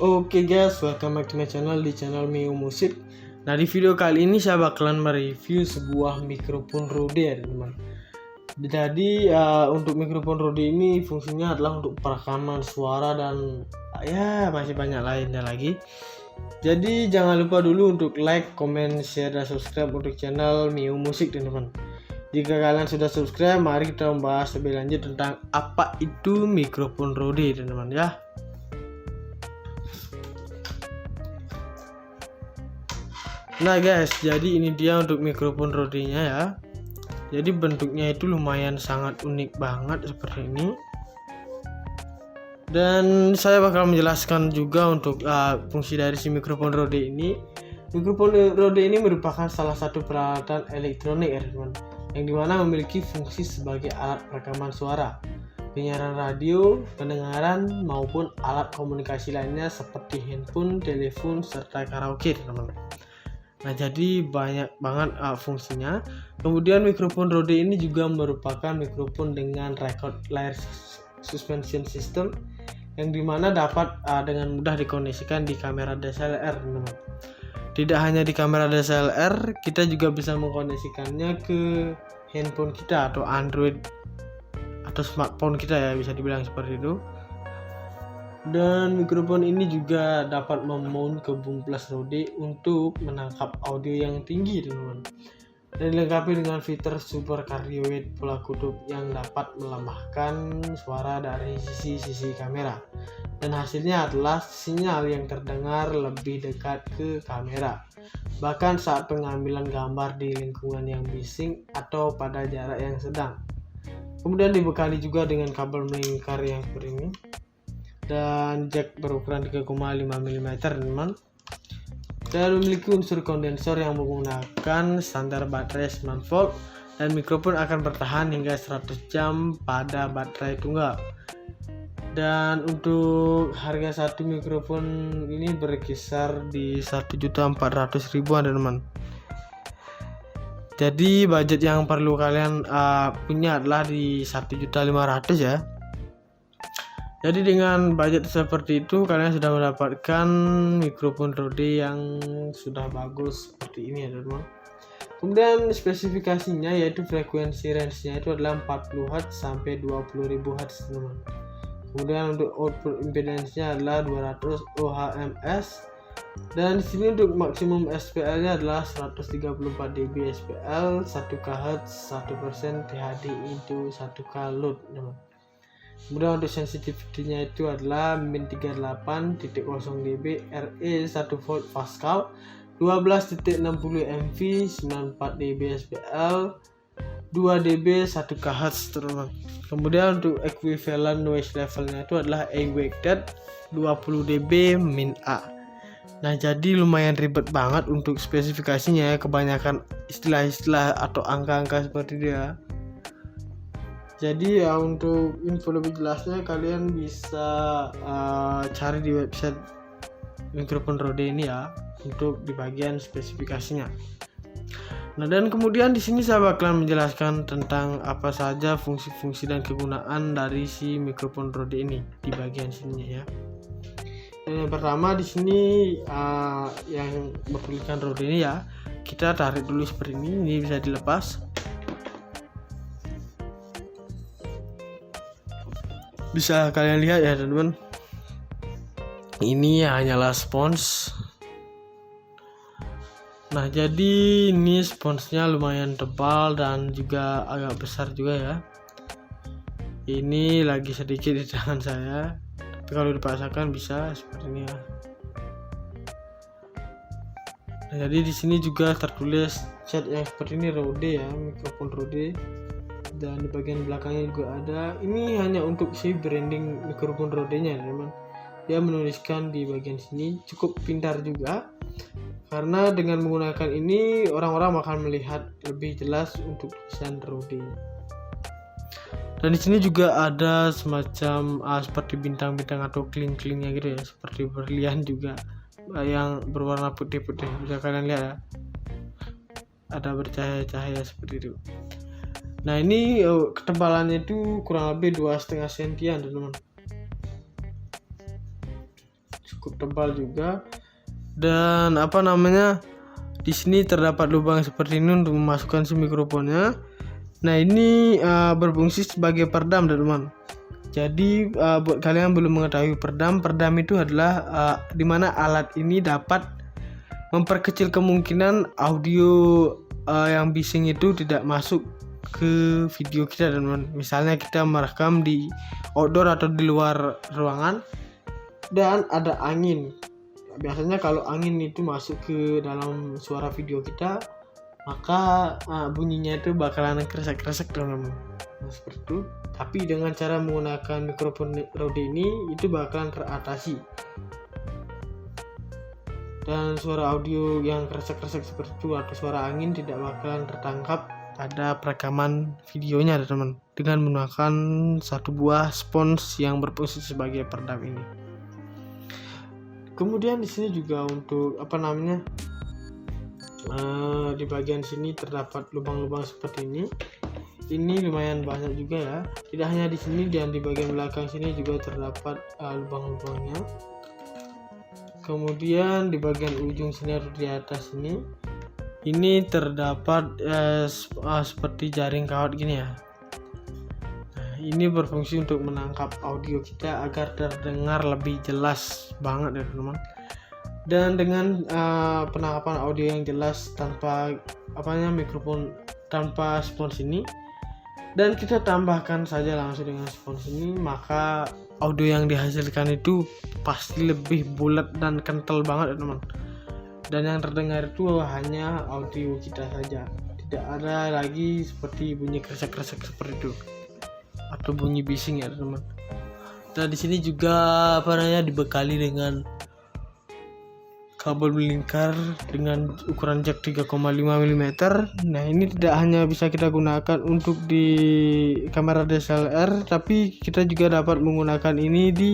Oke guys, welcome back to my channel di channel Mio Musik. Nah, di video kali ini saya bakalan mereview sebuah mikrofon Rode ya teman-teman. Jadi untuk mikrofon Rode ini fungsinya adalah untuk perekaman suara dan ya masih banyak lainnya lagi. Jadi jangan lupa dulu untuk like, comment, share, dan subscribe untuk channel Mio Musik teman-teman. Jika kalian sudah subscribe, mari kita membahas lebih lanjut tentang apa itu mikrofon Rode teman-teman ya. Nah guys, jadi ini dia untuk mikrofon Rode-nya ya. Jadi bentuknya itu lumayan sangat unik banget seperti ini. Dan saya bakal menjelaskan juga untuk fungsi dari si mikrofon Rode ini. Mikrofon Rode ini merupakan salah satu peralatan elektronik ya teman, yang dimana memiliki fungsi sebagai alat perekaman suara, penyiaran radio, pendengaran, maupun alat komunikasi lainnya seperti handphone, telepon, serta karaoke teman-teman. Nah, jadi banyak banget fungsinya. Kemudian mikrofon Rode ini juga merupakan mikrofon dengan record layer suspension system, yang dimana dapat dengan mudah dikoneksikan di kamera DSLR teman-teman. Tidak hanya di kamera DSLR, kita juga bisa mengkoneksikannya ke handphone kita atau Android atau smartphone kita ya, bisa dibilang seperti itu. Dan mikrofon ini juga dapat memount ke boom plus Rode untuk menangkap audio yang tinggi teman-teman, dan dilengkapi dengan fitur super cardioid pola kutub yang dapat melemahkan suara dari sisi-sisi kamera, dan hasilnya adalah sinyal yang terdengar lebih dekat ke kamera, bahkan saat pengambilan gambar di lingkungan yang bising atau pada jarak yang sedang. Kemudian dibekali juga dengan kabel melingkar yang seperti ini dan jack berukuran 3,5 mm teman-teman, dan memiliki unsur kondensor yang menggunakan standar baterai 9 volt, dan mikrofon akan bertahan hingga 100 jam pada baterai tunggal. Dan untuk harga satu mikrofon ini berkisar di 1.400.000 teman-teman. Jadi budget yang perlu kalian punya adalah di 1.500.000 ya. Jadi dengan budget seperti itu kalian sudah mendapatkan mikrofon Rode yang sudah bagus seperti ini ya teman-teman. Kemudian spesifikasinya yaitu frekuensi range-nya itu adalah 40 Hz sampai 20.000 Hz teman-teman. Kemudian untuk output impedance-nya adalah 200 ohms, dan di sini untuk maksimum SPL-nya adalah 134 dB SPL, 1 kHz, 1% THD into 1 K load teman-teman. Kemudian untuk sensitivity-nya itu adalah min 38.0 dB RE 1 volt Pascal, 12.60 mV, 94 dB SPL, 2 dB 1 kHz teman-teman. Kemudian untuk equivalent noise level-nya itu adalah awaked 20 dB min A. Nah, jadi lumayan ribet banget untuk spesifikasinya ya, kebanyakan istilah-istilah atau angka-angka seperti dia. Jadi ya, untuk info lebih jelasnya kalian bisa cari di website mikrofon Rode ini ya, untuk di bagian spesifikasinya. Nah, dan kemudian di sini saya bakalan menjelaskan tentang apa saja fungsi-fungsi dan kegunaan dari si mikrofon Rode ini di bagian sininya ya. Dan yang pertama di sini yang bertuliskan Rode ini ya, kita tarik dulu seperti ini bisa dilepas. Bisa kalian lihat ya teman-teman, ini hanyalah spons. Nah, jadi ini sponsnya lumayan tebal dan juga agak besar juga ya. Ini lagi sedikit di tangan saya, tapi kalau dipaksakan bisa seperti ini ya. Nah, jadi di sini juga tertulis cat yang seperti ini Rode ya, mikrofon Rode. Dan di bagian belakangnya juga ada. Ini hanya untuk si branding mikrofon Rode-nya teman-teman. Dia menuliskan di bagian sini, cukup pintar juga, karena dengan menggunakan ini orang-orang akan melihat lebih jelas untuk tulisan Rode. Dan di sini juga ada semacam seperti bintang-bintang atau kling-klingnya gitu ya, seperti berlian juga yang berwarna putih-putih, bisa kalian lihat ya, ada bercahaya-cahaya seperti itu. Nah, ini ketebalannya itu kurang lebih 2,5 sentian teman-teman. cukup tebal juga. Dan di sini terdapat lubang seperti ini untuk memasukkan si mikrofonnya. Nah, ini berfungsi sebagai peredam, teman-teman. Jadi buat kalian yang belum mengetahui peredam itu adalah di mana alat ini dapat memperkecil kemungkinan audio yang bising itu tidak masuk ke video kita, teman-teman. Misalnya kita merekam di outdoor atau di luar ruangan dan ada angin. Biasanya kalau angin itu masuk ke dalam suara video kita, maka bunyinya itu bakalan kresek-kresek, teman-teman. Nah, seperti itu. Tapi dengan cara menggunakan mikrofon Rode ini itu bakalan teratasi. Dan suara audio yang kresek-kresek seperti itu atau suara angin tidak bakalan tertangkap pada perekaman videonya, teman-teman, dengan menggunakan satu buah spons yang berfungsi sebagai peredam ini. Kemudian di sini juga untuk di bagian sini terdapat lubang-lubang seperti ini. Ini lumayan banyak juga ya. Tidak hanya di sini, dan di bagian belakang sini juga terdapat lubang-lubangnya. Kemudian di bagian ujung sini atau di atas ini terdapat seperti jaring kawat gini ya. Ini berfungsi untuk menangkap audio kita agar terdengar lebih jelas banget ya, teman-teman. Dan dengan penangkapan audio yang jelas tanpa mikrofon tanpa spons ini, dan kita tambahkan saja langsung dengan spons ini, maka audio yang dihasilkan itu pasti lebih bulat dan kental banget ya, teman. Dan yang terdengar itu hanya audio kita saja, tidak ada lagi seperti bunyi kresek-kresek seperti itu atau bunyi bising ya, teman. Nah, di sini juga dibekali dengan kabel melingkar dengan ukuran jack 3,5 mm. Nah, ini tidak hanya bisa kita gunakan untuk di kamera DSLR, tapi kita juga dapat menggunakan ini di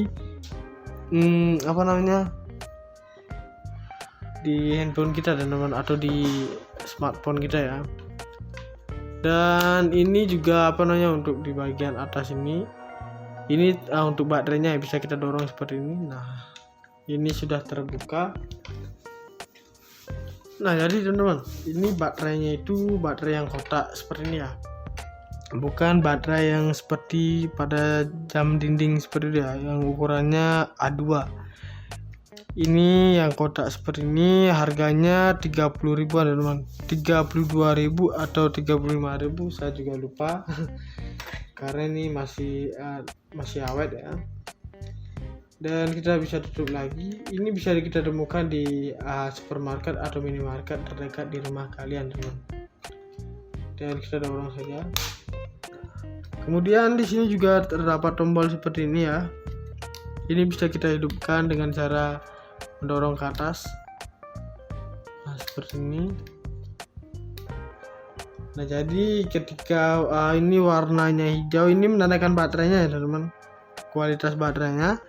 di handphone kita, teman-teman, atau di smartphone kita ya. Dan ini juga untuk di bagian atas ini untuk baterainya bisa kita dorong seperti ini. Nah, ini sudah terbuka. Nah, jadi teman-teman, ini baterainya itu baterai yang kotak seperti ini ya, bukan baterai yang seperti pada jam dinding seperti itu ya, yang ukurannya A2. Ini yang kotak seperti ini, harganya 30.000 teman-teman, 32.000 atau 35.000, saya juga lupa karena ini masih awet ya. Dan kita bisa tutup lagi. Ini bisa kita temukan di supermarket atau minimarket terdekat di rumah kalian, teman. Dan kita dorong saja. Kemudian di sini juga terdapat tombol seperti ini ya. Ini bisa kita hidupkan dengan cara mendorong ke atas. Nah, seperti ini. Nah, jadi ketika ini warnanya hijau, ini menandakan baterainya ya, teman-teman. Kualitas baterainya.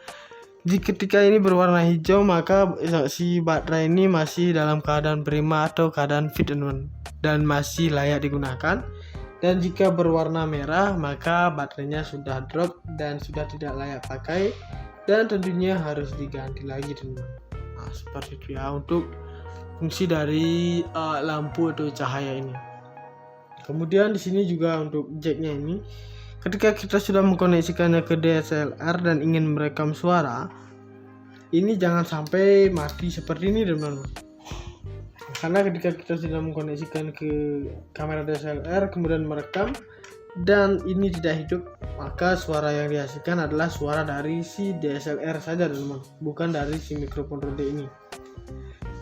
Ketika ini berwarna hijau, maka si baterai ini masih dalam keadaan prima atau keadaan fit, teman-teman, dan masih layak digunakan. Dan jika berwarna merah, maka baterainya sudah drop dan sudah tidak layak pakai, dan tentunya harus diganti lagi, teman-teman. Nah, seperti itu ya untuk fungsi dari lampu atau cahaya ini. Kemudian di sini juga untuk jacknya ini, ketika kita sudah mengkoneksikannya ke DSLR dan ingin merekam suara, ini jangan sampai mati seperti ini, teman-teman. Karena ketika kita sudah mengkoneksikan ke kamera DSLR kemudian merekam dan ini tidak hidup, maka suara yang dihasilkan adalah suara dari si DSLR saja, teman-teman, bukan dari si mikrofon Rode ini.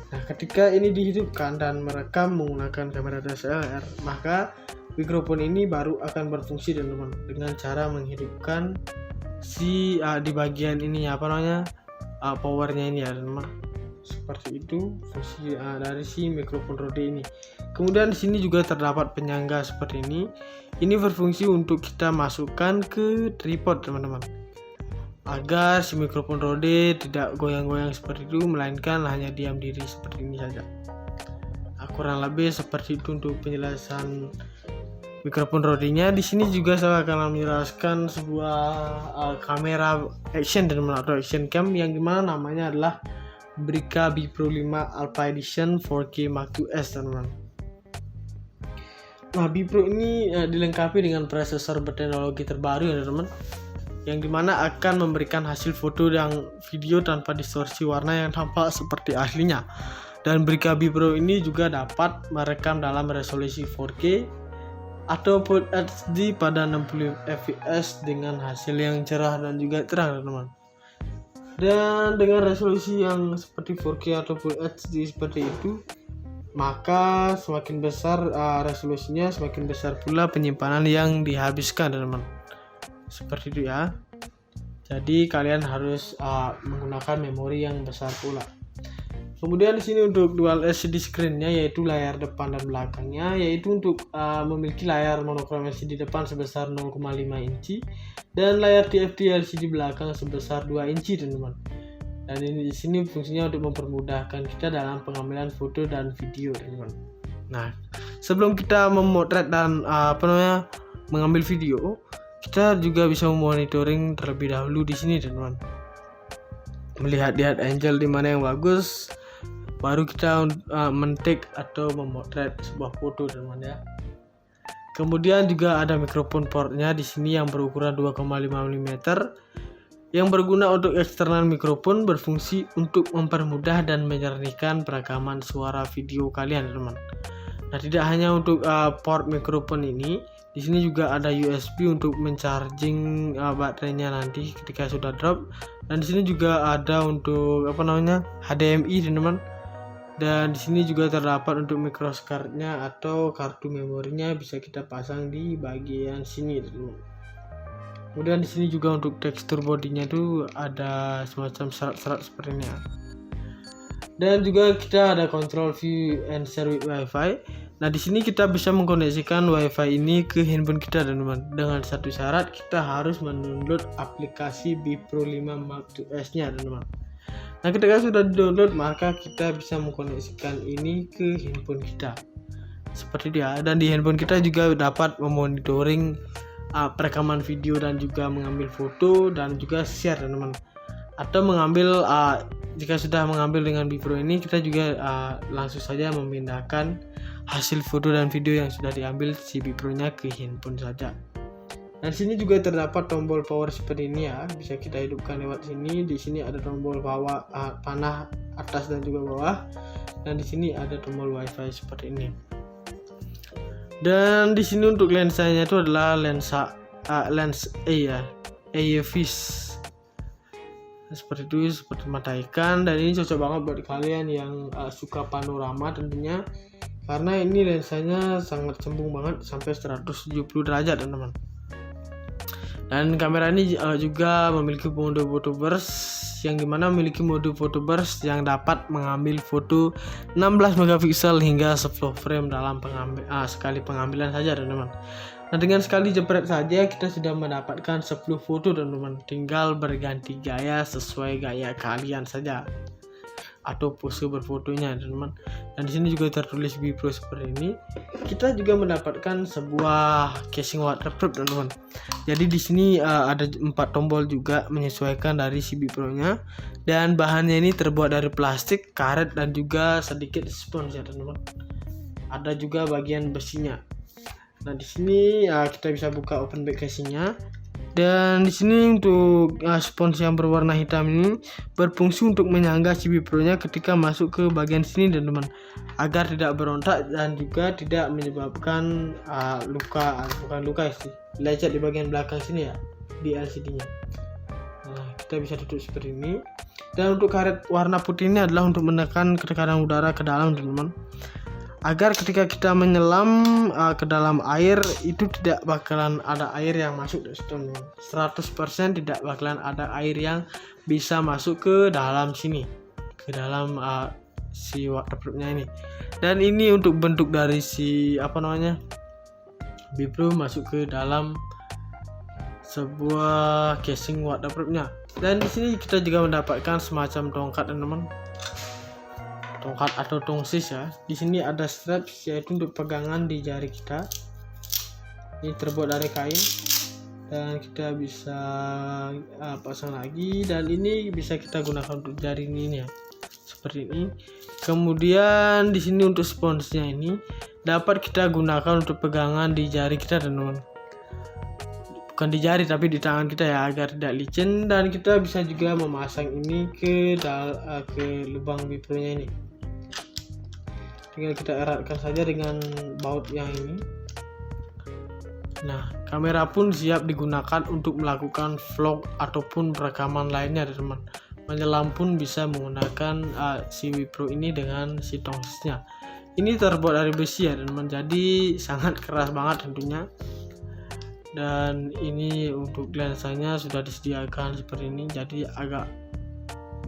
Nah, ketika ini dihidupkan dan merekam menggunakan kamera DSLR, maka mikrofon ini baru akan berfungsi, teman-teman, dengan cara menghidupkan si di bagian ini powernya ini ya, teman-teman. Seperti itu fungsi dari si mikrofon Rode ini. Kemudian di sini juga terdapat penyangga seperti ini. Ini berfungsi untuk kita masukkan ke tripod, teman-teman, agar si mikrofon Rode tidak goyang-goyang seperti itu, melainkan hanya diam diri seperti ini saja. Kurang lebih seperti itu untuk penjelasan mikrofon Rode-nya. Di sini juga saya akan menjelaskan sebuah kamera action teman-teman, atau action cam yang dimana namanya adalah Brica B Pro 5 Alpha Edition 4K Mark IIs teman-teman. Nah, B Pro ini dilengkapi dengan prosesor berteknologi terbaru ya teman-teman, yang dimana akan memberikan hasil foto dan video tanpa distorsi warna yang tampak seperti aslinya. Dan Brica B Pro ini juga dapat merekam dalam resolusi 4K atau Full HD pada 60 fps dengan hasil yang cerah dan juga terang teman-teman. Dan dengan resolusi yang seperti 4K atau Full HD seperti itu, maka semakin besar resolusinya, semakin besar pula penyimpanan yang dihabiskan teman-teman. Seperti itu ya. Jadi kalian harus menggunakan memori yang besar pula. Kemudian di sini untuk dual LCD screen-nya, yaitu layar depan dan belakangnya, yaitu untuk memiliki layar monokrom LCD depan sebesar 0,5 inci dan layar TFT LCD belakang sebesar 2 inci teman-teman. Dan ini di sini fungsinya untuk mempermudahkan kita dalam pengambilan foto dan video teman-teman. Nah, sebelum kita memotret dan mengambil video, kita juga bisa memonitoring terlebih dahulu di sini teman-teman. Melihat angle di mana yang bagus, baru kita men-take atau memotret sebuah foto teman-teman ya. Kemudian juga ada mikrofon portnya di sini yang berukuran 2,5 mm yang berguna untuk eksternal mikrofon, berfungsi untuk mempermudah dan menyernihkan perekaman suara video kalian teman-teman. Nah, tidak hanya untuk port mikrofon ini, di sini juga ada USB untuk mencharging baterainya nanti ketika sudah drop. Dan di sini juga ada untuk HDMI teman-teman. Dan di sini juga terdapat untuk microscard-nya atau kartu memorinya, bisa kita pasang di bagian sini teman-teman. Kemudian di sini juga untuk tekstur bodinya itu ada semacam serat-serat seperti ini ya. Dan juga kita ada control view and share with Wi-Fi. Nah, di sini kita bisa mengkoneksikan Wi-Fi ini ke handphone kita teman-teman. Dengan satu syarat, kita harus mendownload aplikasi B Pro 5 Mark IIs-nya teman-teman. Nah, ketika sudah download, maka kita bisa mengkoneksikan ini ke handphone kita. Seperti dia. Dan di handphone kita juga dapat memonitoring perekaman video dan juga mengambil foto dan juga share teman-teman. Atau mengambil jika sudah mengambil dengan B Pro ini, kita juga langsung saja memindahkan hasil foto dan video yang sudah diambil si B Pro-nya ke handphone saja. Dan sini juga terdapat tombol power seperti ini ya, bisa kita hidupkan lewat sini. Di sini ada tombol bawah, panah atas dan juga bawah. Dan di sini ada tombol WiFi seperti ini. Dan di sini untuk lensanya itu adalah lens A ya, AFIS. Seperti itu, seperti mata ikan. Dan ini cocok banget buat kalian yang suka panorama tentunya, karena ini lensanya sangat cembung banget sampai 170 derajat teman-teman. Dan kamera ini juga memiliki mode photo burst, yang dimana memiliki mode photo burst yang dapat mengambil foto 16 megapiksel hingga 10 frame dalam sekali pengambilan saja teman-teman. Nah, dengan sekali jepret saja kita sudah mendapatkan 10 foto teman-teman. Tinggal berganti gaya sesuai gaya kalian saja atau pose berfotonya teman-teman. Dan di sini juga tertulis B Pro seperti ini. Kita juga mendapatkan sebuah casing waterproof teman-teman. Jadi di sini ada 4 tombol juga menyesuaikan dari si B Pro-nya. Dan bahannya ini terbuat dari plastik, karet dan juga sedikit spons ya teman-teman. Ada juga bagian besinya. Nah, di sini kita bisa buka open back casingnya. Dan di sini untuk spons yang berwarna hitam ini berfungsi untuk menyangga si B Pro-nya ketika masuk ke bagian sini teman-teman, agar tidak berontak dan juga tidak menyebabkan lecet di bagian belakang sini ya, di LCD-nya. Nah, kita bisa tutup seperti ini. Dan untuk karet warna putih ini adalah untuk menekan tekanan udara ke dalam teman-teman, agar ketika kita menyelam ke dalam air itu tidak bakalan ada air yang masuk, 100% tidak bakalan ada air yang bisa masuk ke dalam sini, ke dalam si waterproof-nya ini. Dan ini untuk bentuk dari si B Pro masuk ke dalam sebuah casing waterproof-nya. Dan di sini kita juga mendapatkan semacam tongkat teman-teman, tongkat atau tongsis ya. Di sini ada straps, yaitu untuk pegangan di jari kita. Ini terbuat dari kain dan kita bisa pasang lagi, dan ini bisa kita gunakan untuk jaring ini ya, seperti ini. Kemudian di sini untuk sponsnya ini dapat kita gunakan untuk pegangan di jari kita teman-teman, bukan di jari tapi di tangan kita ya, agar tidak licin. Dan kita bisa juga memasang ini ke lubang bipronya ini, tinggal kita eratkan saja dengan baut yang ini. Nah, kamera pun siap digunakan untuk melakukan vlog ataupun rekaman lainnya teman-teman. Menyelam pun bisa menggunakan si Wipro ini dengan si tongsnya. Ini terbuat dari besi ya teman-teman, jadi sangat keras banget tentunya. Dan ini untuk lensanya sudah disediakan seperti ini, jadi agak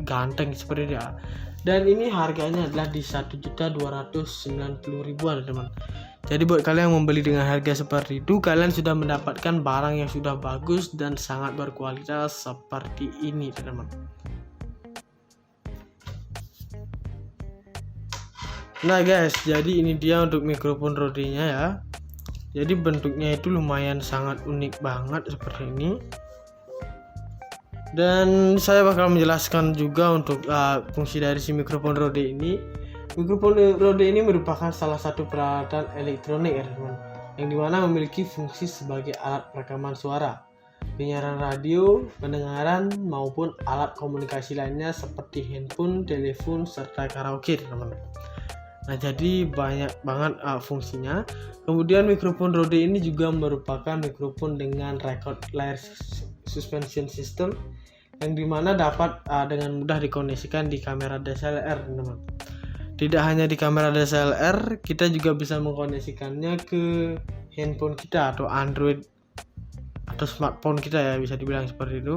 ganteng seperti dia. Dan ini harganya adalah di 1.290.000-an teman-teman. Jadi buat kalian yang membeli dengan harga seperti itu, kalian sudah mendapatkan barang yang sudah bagus dan sangat berkualitas seperti ini teman-teman. Nah guys, jadi ini dia untuk mikrofon Rode-nya ya. Jadi bentuknya itu lumayan sangat unik banget seperti ini. Dan saya bakal menjelaskan juga untuk fungsi dari si mikrofon Rode ini. Mikrofon Rode ini merupakan salah satu peralatan elektronik ya teman-teman, yang dimana memiliki fungsi sebagai alat rekaman suara, penyiaran radio, pendengaran, maupun alat komunikasi lainnya seperti handphone, telepon, serta karaoke teman-teman. Nah jadi banyak banget fungsinya. Kemudian mikrofon Rode ini juga merupakan mikrofon dengan record layer suspension system, yang dimana dapat dengan mudah dikoneksikan di kamera DSLR teman-teman. Tidak hanya di kamera DSLR, kita juga bisa mengkoneksikannya ke handphone kita atau Android atau smartphone kita ya, bisa dibilang seperti itu.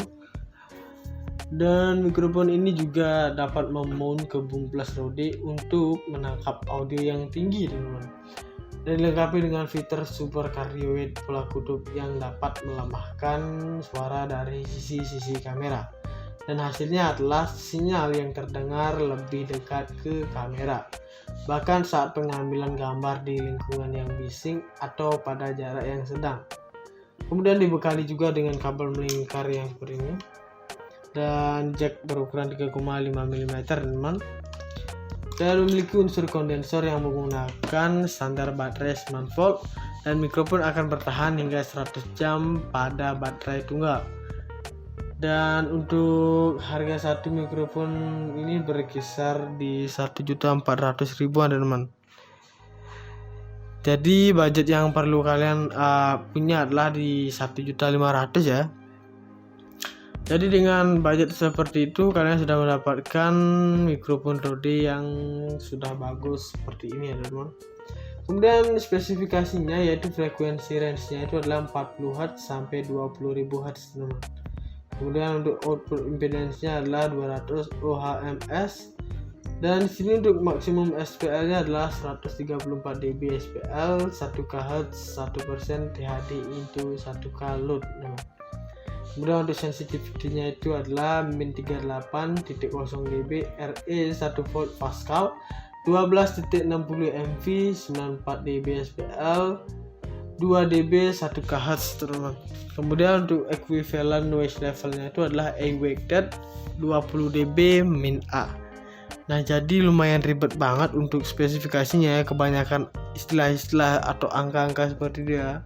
Dan mikrofon ini juga dapat memount ke boom plus Rode untuk menangkap audio yang tinggi teman-teman. Dan dilengkapi dengan fitur super cardioid pola kutub yang dapat melemahkan suara dari sisi-sisi kamera. Dan hasilnya adalah sinyal yang terdengar lebih dekat ke kamera, bahkan saat pengambilan gambar di lingkungan yang bising atau pada jarak yang sedang. Kemudian dibekali juga dengan kabel melingkar yang seperti ini, dan jack berukuran 3,5 mm teman-teman, dan memiliki unsur kondensor yang menggunakan standar baterai 9 volt, dan mikrofon akan bertahan hingga 100 jam pada baterai tunggal. Dan untuk harga satu mikrofon ini berkisar di 1.400.000-an teman-teman. Jadi budget yang perlu kalian punya adalah di 1.500.000 ya. Jadi dengan budget seperti itu kalian sudah mendapatkan mikrofon Rode yang sudah bagus seperti ini ya teman-teman. Kemudian spesifikasinya yaitu frekuensi range-nya itu adalah 40 Hz sampai 20.000 Hz teman-teman. Kemudian untuk output impedance-nya adalah 200 ohms, dan di sini untuk maksimum SPL-nya adalah 134 dB SPL, 1 kHz, 1% THD into 1 K load. Kemudian untuk sensitivity-nya itu adalah min 38.0 dB RE 1 volt Pascal, 12.60 mV, 94 dB SPL, 2 dB 1 kHz teman-teman. Kemudian untuk equivalent noise levelnya itu adalah A-weighted 20 dB min A. Nah jadi lumayan ribet banget untuk spesifikasinya ya, kebanyakan istilah-istilah atau angka-angka seperti dia.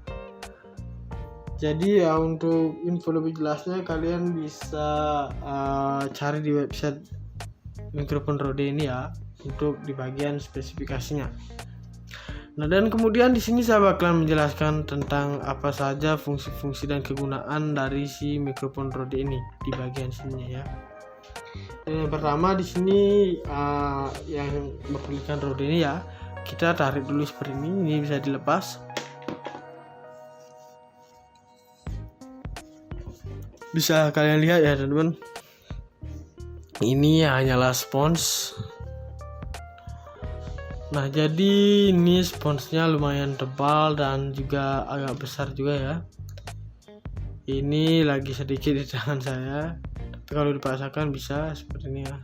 Jadi ya untuk info lebih jelasnya kalian bisa cari di website mikrofon Rode ini ya, untuk di bagian spesifikasinya. Nah dan kemudian di sini saya bakalan menjelaskan tentang apa saja fungsi-fungsi dan kegunaan dari si mikrofon Rode ini di bagian sini ya. Dan yang pertama di sini yang memperlihatkan Rode ini ya, kita tarik dulu seperti ini bisa dilepas. Bisa kalian lihat ya teman-teman. Ini hanyalah spons. Nah jadi ini sponsnya lumayan tebal dan juga agak besar juga ya. Ini lagi sedikit di tangan saya, tapi kalau dipaksakan bisa seperti ini ya.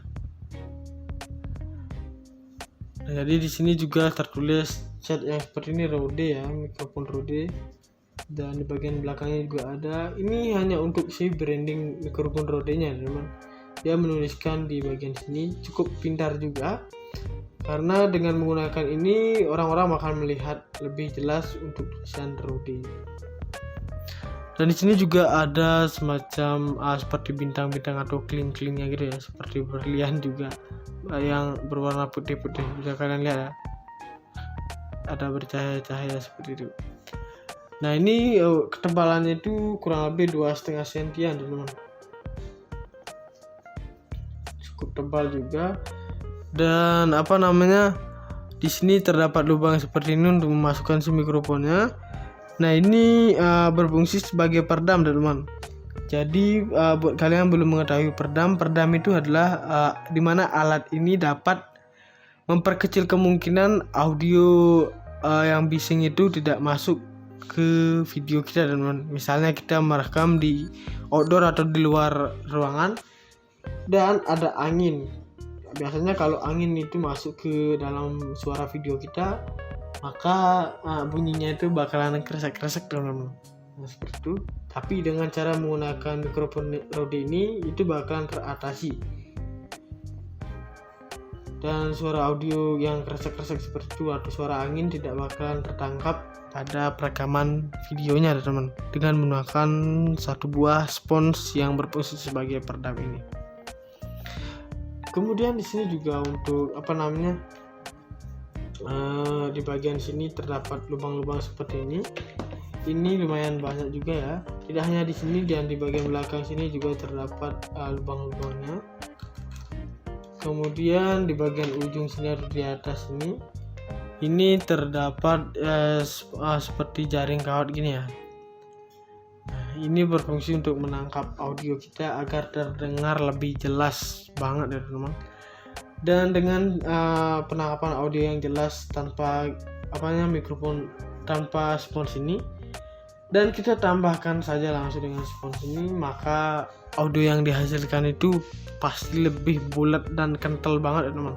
Nah, jadi di sini juga tertulis cat yang seperti ini Rode ya, mikrofon Rode. dan di bagian belakangnya juga ada. Ini hanya untuk si branding mikrofon Rode-nya teman. Dia menuliskan di bagian sini, cukup pintar juga karena dengan menggunakan ini orang-orang akan melihat lebih jelas untuk tulisan Rode. Dan di sini juga ada semacam seperti bintang-bintang atau kling-klingnya gitu ya, seperti berlian juga yang berwarna putih-putih, bisa kalian lihat ya, ada bercahaya-cahaya seperti itu. Nah ini ketebalannya itu kurang lebih 2,5 sentian teman-teman, cukup tebal juga. Dan di sini terdapat lubang seperti ini untuk memasukkan si mikrofonnya. Nah ini berfungsi sebagai peredam teman-teman. Jadi buat kalian yang belum mengetahui peredam itu adalah dimana alat ini dapat memperkecil kemungkinan audio yang bising itu tidak masuk ke video kita teman-teman. Misalnya kita merekam di outdoor atau di luar ruangan dan ada angin. Biasanya kalau angin itu masuk ke dalam suara video kita, maka bunyinya itu bakalan kresek-kresek teman-teman. Nah, seperti itu. Tapi dengan cara menggunakan mikrofon Rode ini itu bakalan teratasi. Dan suara audio yang kresek-kresek seperti itu atau suara angin tidak bakalan tertangkap pada perekaman videonya teman-teman, dengan menggunakan satu buah spons yang berfungsi sebagai peredam ini. Kemudian di sini juga untuk di bagian sini terdapat lubang-lubang seperti ini. Ini lumayan banyak juga ya. Tidak hanya di sini, dan di bagian belakang sini juga terdapat lubang-lubangnya. Kemudian di bagian ujung sini atau di atas ini terdapat seperti jaring kawat gini ya. Ini berfungsi untuk menangkap audio kita agar terdengar lebih jelas banget ya teman-teman. Dan dengan penangkapan audio yang jelas tanpa mikrofon tanpa spons ini, dan kita tambahkan saja langsung dengan spons ini, maka audio yang dihasilkan itu pasti lebih bulat dan kental banget ya teman.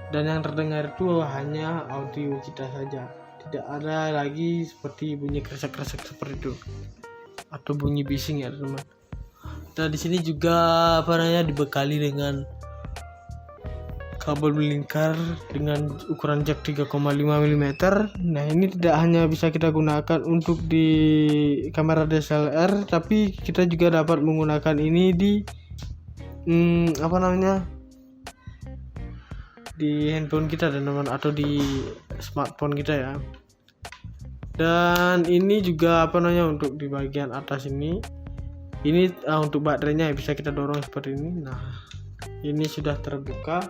Dan yang terdengar itu hanya audio kita saja, tidak ada lagi seperti bunyi kresek-kresek seperti itu atau bunyi bising ya teman. Dan di sini juga dibekali dengan kabel melingkar dengan ukuran jack 3,5 mm. Nah ini tidak hanya bisa kita gunakan untuk di kamera DSLR, tapi kita juga dapat menggunakan ini di di handphone kita teman-teman, atau di smartphone kita ya. Dan ini juga untuk di bagian atas ini untuk baterainya bisa kita dorong seperti ini. Nah ini sudah terbuka.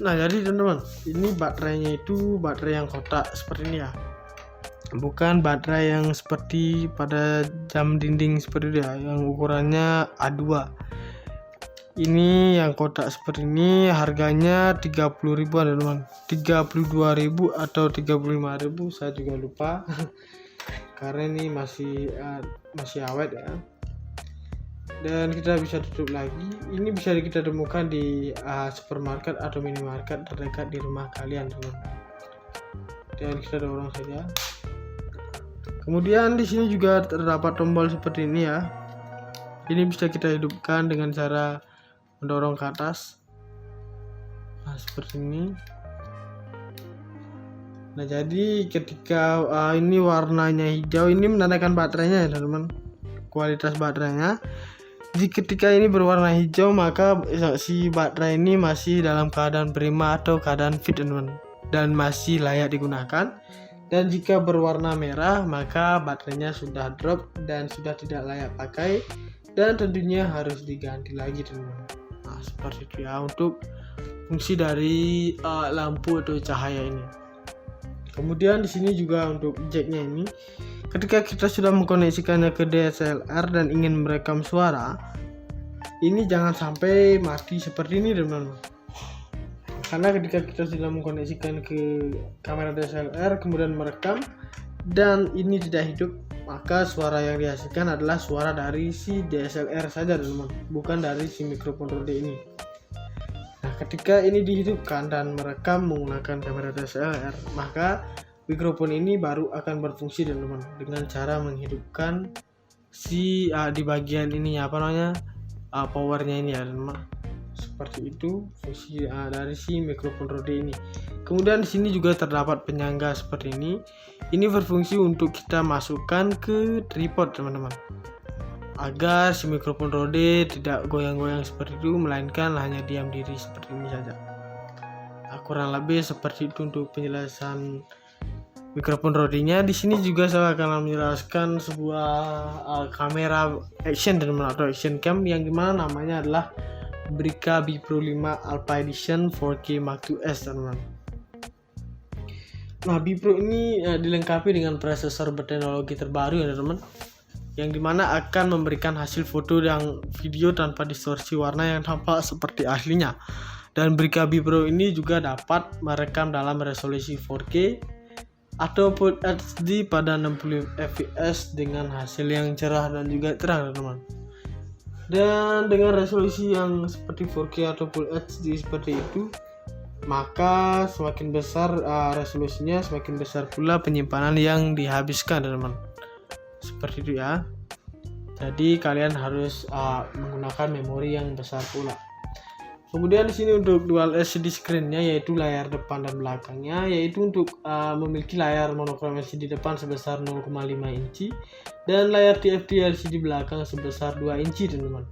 Nah jadi teman-teman, ini baterainya itu baterai yang kotak seperti ini ya, bukan baterai yang seperti pada jam dinding seperti itu ya, yang ukurannya A2. Ini yang kotak seperti ini, harganya 30.000 teman-teman, 32.000 atau 35.000, saya juga lupa karena ini masih awet ya. Dan kita bisa tutup lagi. Ini bisa kita temukan di supermarket atau minimarket terdekat di rumah kalian teman. Dan kita dorong saja. Kemudian di sini juga terdapat tombol seperti ini ya. Ini bisa kita hidupkan dengan cara mendorong ke atas. Nah seperti ini. Nah jadi ketika ini warnanya hijau, ini menandakan baterainya ya teman-teman, kualitas baterainya. Jadi ketika ini berwarna hijau, maka si baterai ini masih dalam keadaan prima atau keadaan fit teman-teman, dan masih layak digunakan. Dan jika berwarna merah, maka baterainya sudah drop dan sudah tidak layak pakai, dan tentunya harus diganti lagi teman-teman. Nah seperti itu ya untuk fungsi dari lampu atau cahaya ini. Kemudian di sini juga untuk jacknya ini, ketika kita sudah mengkoneksikannya ke DSLR dan ingin merekam suara, ini jangan sampai mati seperti ini teman-teman. Karena ketika kita sudah mengkoneksikan ke kamera DSLR kemudian merekam dan ini tidak hidup, maka suara yang dihasilkan adalah suara dari si DSLR saja teman-teman, bukan dari si mikrofon Rode ini. Nah ketika ini dihidupkan dan merekam menggunakan kamera DSLR, maka mikrofon ini baru akan berfungsi teman-teman, dengan cara menghidupkan si di bagian ini powernya ini ya teman-teman. Seperti itu fungsi dari si mikrofon Rode ini. Kemudian di sini juga terdapat penyangga seperti ini. Ini berfungsi untuk kita masukkan ke tripod teman-teman, agar si mikrofon Rode tidak goyang-goyang seperti itu, melainkan hanya diam diri seperti ini saja. Kurang lebih seperti itu untuk penjelasan mikrofon Rode-nya. Di sini juga saya akan menjelaskan sebuah kamera action teman-teman, atau action cam, yang dimana namanya adalah Brica B Pro 5 Alpha Edition 4K Mark IIs teman-teman. Nah, B Pro ini dilengkapi dengan prosesor berteknologi terbaru ya teman-teman, yang dimana akan memberikan hasil foto dan video tanpa distorsi warna yang tampak seperti aslinya. Dan Brica B Pro ini juga dapat merekam dalam resolusi 4K atau Full HD pada 60 fps dengan hasil yang cerah dan juga terang teman-teman. Dan dengan resolusi yang seperti 4K atau Full HD seperti itu, maka semakin besar resolusinya, semakin besar pula penyimpanan yang dihabiskan teman-teman. Seperti itu ya. Jadi kalian harus menggunakan memori yang besar pula. Kemudian di sini untuk dual LCD screen-nya, yaitu layar depan dan belakangnya, yaitu untuk memiliki layar monokrom LCD depan sebesar 0,5 inci dan layar TFT LCD belakang sebesar 2 inci teman-teman.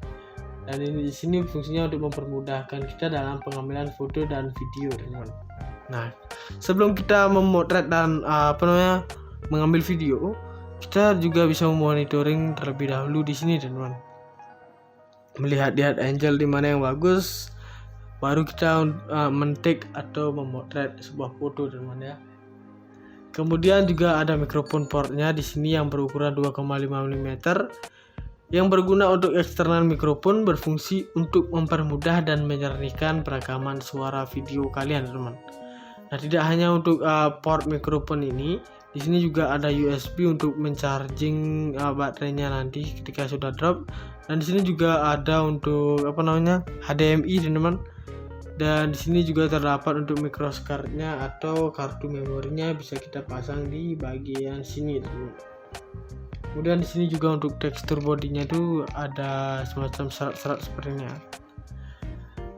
Dan ini di sini fungsinya untuk mempermudahkan kita dalam pengambilan foto dan video teman-teman. Nah, sebelum kita memotret dan mengambil video, kita juga bisa memonitoring terlebih dahulu di sini teman-teman. Melihat angle di mana yang bagus, baru kita men-take atau memotret sebuah foto teman-teman ya. Kemudian juga ada mikrofon portnya di sini yang berukuran 2,5 mm yang berguna untuk eksternal mikrofon, berfungsi untuk mempermudah dan menyernihkan perekaman suara video kalian teman-teman. Nah, tidak hanya untuk port mikrofon ini, di sini juga ada USB untuk mencharging baterainya nanti ketika sudah drop. Dan di sini juga ada untuk HDMI teman-teman. Dan di sini juga terdapat untuk microscard-nya atau kartu memorinya, bisa kita pasang di bagian sini teman-teman. Kemudian di sini juga untuk tekstur bodinya itu ada semacam serat-serat seperti ini ya.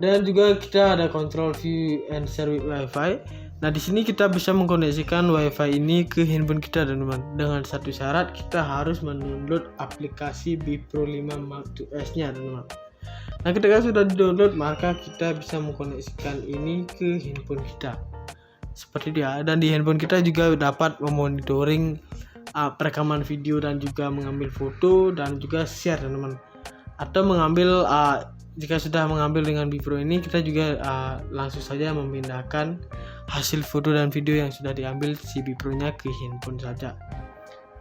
Dan juga kita ada control view and share with wifi. Nah, di sini kita bisa mengkoneksikan wifi ini ke handphone kita teman-teman. Dengan satu syarat, kita harus mendownload aplikasi B Pro 5 Mark IIs-nya teman-teman. Nah, ketika sudah di-download, maka kita bisa mengkoneksikan ini ke handphone kita. Seperti dia. Dan di handphone kita juga dapat memonitoring perekaman video dan juga mengambil foto dan juga share teman-teman. Atau mengambil jika sudah mengambil dengan B Pro ini, kita juga langsung saja memindahkan hasil foto dan video yang sudah diambil si B Pro-nya ke handphone saja.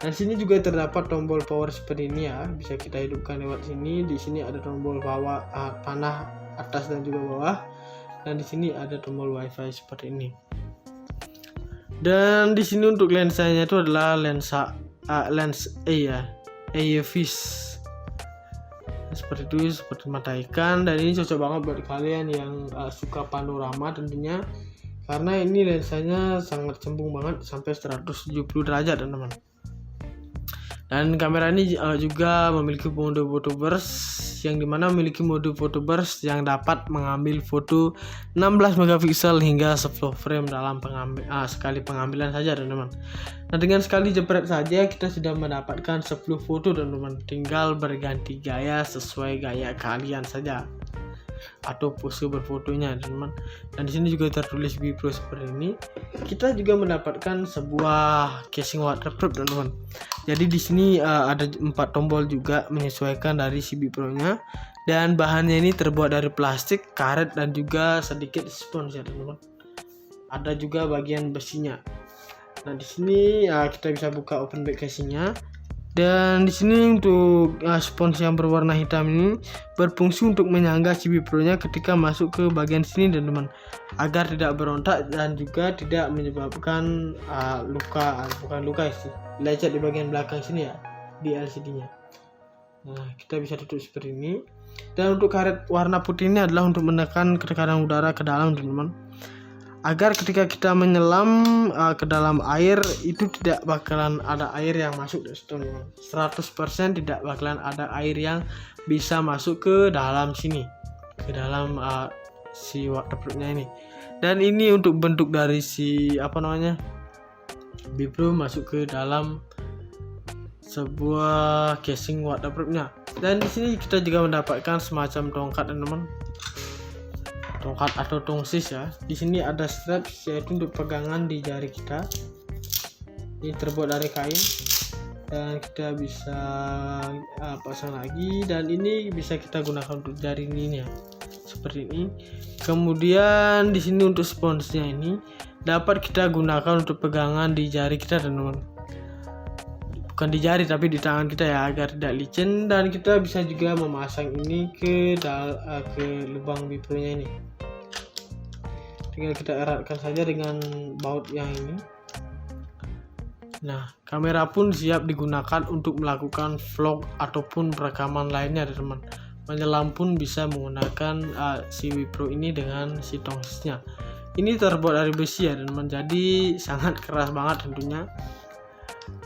Dan sini juga terdapat tombol power seperti ini ya, bisa kita hidupkan lewat sini. Di sini ada tombol bawah, panah atas dan juga bawah. Dan di sini ada tombol wifi seperti ini. Dan di sini untuk lensanya itu adalah lensa lens AFIS. Seperti itu, seperti mata ikan. Dan ini cocok banget buat kalian yang suka panorama tentunya, karena ini lensanya sangat cembung banget sampai 170 derajat teman-teman. Dan kamera ini juga memiliki mode photo burst, yang dimana memiliki mode photo burst yang dapat mengambil foto 16 megapiksel hingga 10 frame dalam sekali pengambilan saja teman-teman. Nah, dengan sekali jepret saja kita sudah mendapatkan 10 foto teman-teman. Tinggal berganti gaya sesuai gaya kalian saja atau pose berfotonya teman-teman. Dan di sini juga tertulis B Pro seperti ini. Kita juga mendapatkan sebuah casing waterproof teman-teman. Jadi di sini ada 4 tombol juga menyesuaikan dari si B Pro-nya, dan bahannya ini terbuat dari plastik, karet dan juga sedikit spons ya teman-teman. Ada juga bagian besinya. Nah, di sini kita bisa buka open back casingnya. Dan di sini untuk spons yang berwarna hitam ini berfungsi untuk menyangga si B Pro-nya ketika masuk ke bagian sini teman-teman, agar tidak berontak dan juga tidak menyebabkan lecet di bagian belakang sini ya, di LCD-nya. Nah, kita bisa tutup seperti ini. Dan untuk karet warna putih ini adalah untuk menekan ketekanan udara ke dalam teman-teman. agar ketika kita menyelam ke dalam air itu tidak bakalan ada air yang masuk, 100% tidak bakalan ada air yang bisa masuk ke dalam sini, ke dalam si waterproofnya ini. Dan ini untuk bentuk dari si Bipro masuk ke dalam sebuah casing waterproofnya. Dan di sini kita juga mendapatkan semacam tongkat, teman-teman, tongkat atau tongsis ya. Di sini ada straps, yaitu untuk pegangan di jari kita. Ini terbuat dari kain dan kita bisa pasang lagi, dan ini bisa kita gunakan untuk jari ini ya, seperti ini. Kemudian di sini untuk sponsnya ini dapat kita gunakan untuk pegangan di jari kita, teman-teman. Bukan di jari tapi di tangan kita ya, agar tidak licin. Dan kita bisa juga memasang ini ke lubang Bipro-nya ini. Tinggal kita eratkan saja dengan baut yang ini. Nah, kamera pun siap digunakan untuk melakukan vlog ataupun rekaman lainnya, teman-teman. Menyelam pun bisa menggunakan si Bipro ini dengan si tongsisnya. Ini terbuat dari besi ya, teman-teman, jadi sangat keras banget tentunya.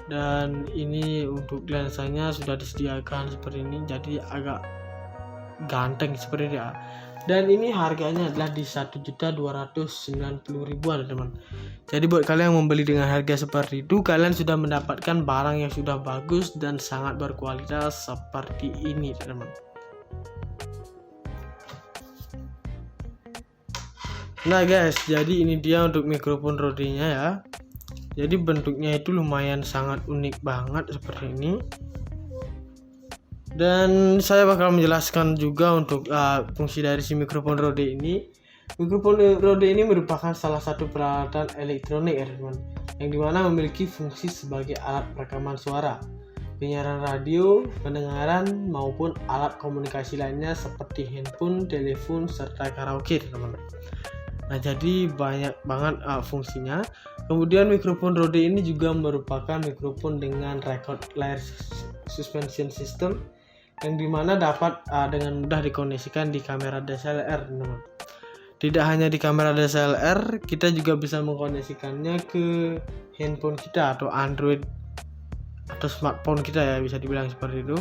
Dan ini untuk lensanya sudah disediakan seperti ini, jadi agak ganteng seperti ini ya. Dan ini harganya adalah di 1.290.000-an, teman. Jadi buat kalian yang membeli dengan harga seperti itu, kalian sudah mendapatkan barang yang sudah bagus dan sangat berkualitas seperti ini, teman. Nah guys, jadi ini dia untuk mikrofon Rode-nya ya. Jadi bentuknya itu lumayan sangat unik banget seperti ini. Dan saya bakal menjelaskan juga untuk fungsi dari si mikrofon Rode ini. Mikrofon Rode ini merupakan salah satu peralatan elektronik ya, teman, yang dimana memiliki fungsi sebagai alat perekaman suara, penyiaran radio, pendengaran, maupun alat komunikasi lainnya seperti handphone, telepon, serta karaoke, teman. Nah, jadi banyak banget fungsinya. Kemudian mikrofon Rode ini juga merupakan mikrofon dengan record layer suspension system, yang dimana dapat dengan mudah dikoneksikan di kamera DSLR, teman. Tidak hanya di kamera DSLR, kita juga bisa mengkoneksikannya ke handphone kita atau Android atau smartphone kita ya, bisa dibilang seperti itu.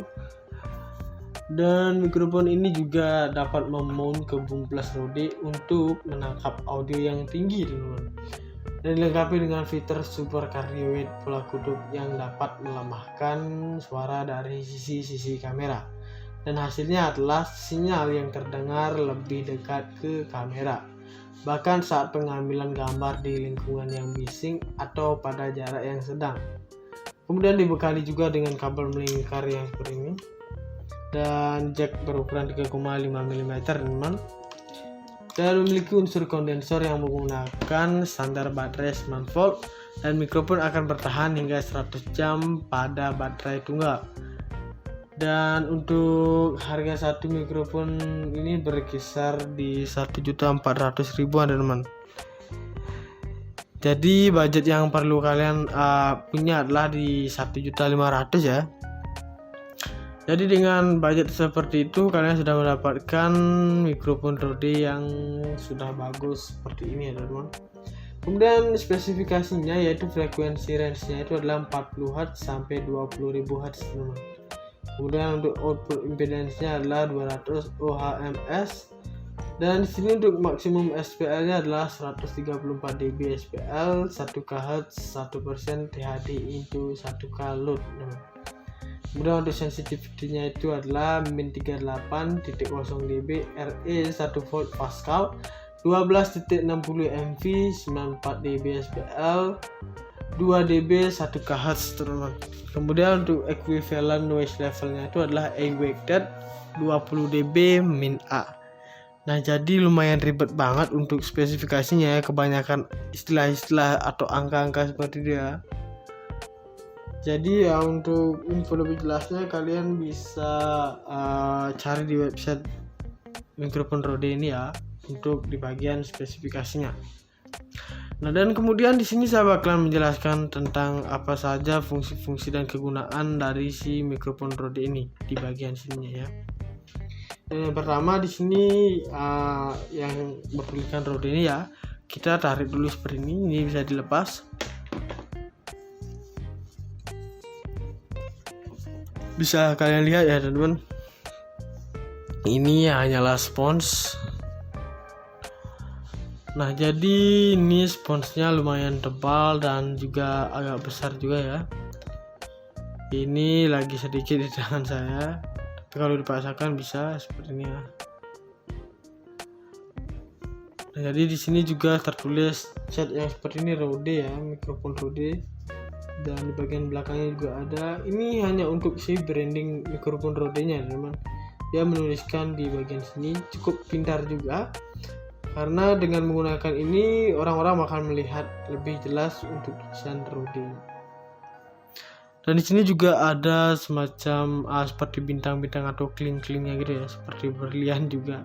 Dan mikrofon ini juga dapat memount ke boom plus Rode untuk menangkap audio yang tinggi, teman-teman. Dan dilengkapi dengan fitur super cardioid pola kutub yang dapat melemahkan suara dari sisi-sisi kamera. Dan hasilnya adalah sinyal yang terdengar lebih dekat ke kamera, bahkan saat pengambilan gambar di lingkungan yang bising atau pada jarak yang sedang. Kemudian dibekali juga dengan kabel melingkar yang seperti ini dan jack berukuran 3,5 mm, teman. Dan memiliki unsur kondensor yang menggunakan standar baterai 9 volt, dan mikrofon akan bertahan hingga 100 jam pada baterai tunggal. Dan untuk harga satu mikrofon ini berkisar di 1.400.000-an, teman. Jadi budget yang perlu kalian punya adalah di 1.500.000 ya. Jadi dengan budget seperti itu kalian sudah mendapatkan mikrofon Rode yang sudah bagus seperti ini ya, teman. Kemudian spesifikasinya yaitu frekuensi range-nya itu adalah 40 Hz sampai 20.000 Hz, teman. Kemudian untuk output impedance-nya adalah 200 ohms. Dan di sini untuk maksimum SPL-nya adalah 134 dB SPL, 1 kHz, 1% THD into 1K load, teman. Kemudian untuk sensitivity-nya itu adalah min 38.0 dB RE 1 volt Pascal, 12.60 MV, 94 dB SPL, 2 dB 1 kHz, teman. Kemudian untuk equivalent noise levelnya itu adalah A-weighted 20 dB min A. Nah, jadi lumayan ribet banget untuk spesifikasinya ya, kebanyakan istilah-istilah atau angka-angka seperti dia. Jadi ya, untuk info lebih jelasnya kalian bisa cari di website mikrofon Rode ini ya, untuk di bagian spesifikasinya. Nah, dan kemudian di sini saya bakalan menjelaskan tentang apa saja fungsi-fungsi dan kegunaan dari si mikrofon Rode ini di bagian sininya ya. Dan yang pertama di sini yang bertuliskan Rode ini ya, kita tarik dulu seperti ini bisa dilepas. Bisa kalian lihat ya teman-teman, ini hanyalah spons. Nah, jadi ini sponsnya lumayan tebal dan juga agak besar juga ya. Ini lagi sedikit di tangan saya, tapi kalau dipaksakan bisa seperti ini ya. Nah, jadi di sini juga tertulis cat yang seperti ini Rode ya, mikrofon Rode. Dan di bagian belakangnya juga ada. Ini hanya untuk si branding mikrofon Rode-nya teman. Dia menuliskan di bagian sini, cukup pintar juga. Karena dengan menggunakan ini orang-orang akan melihat lebih jelas untuk tulisan Rode. Dan di sini juga ada semacam seperti bintang-bintang atau kling-klingnya gitu ya, seperti berlian juga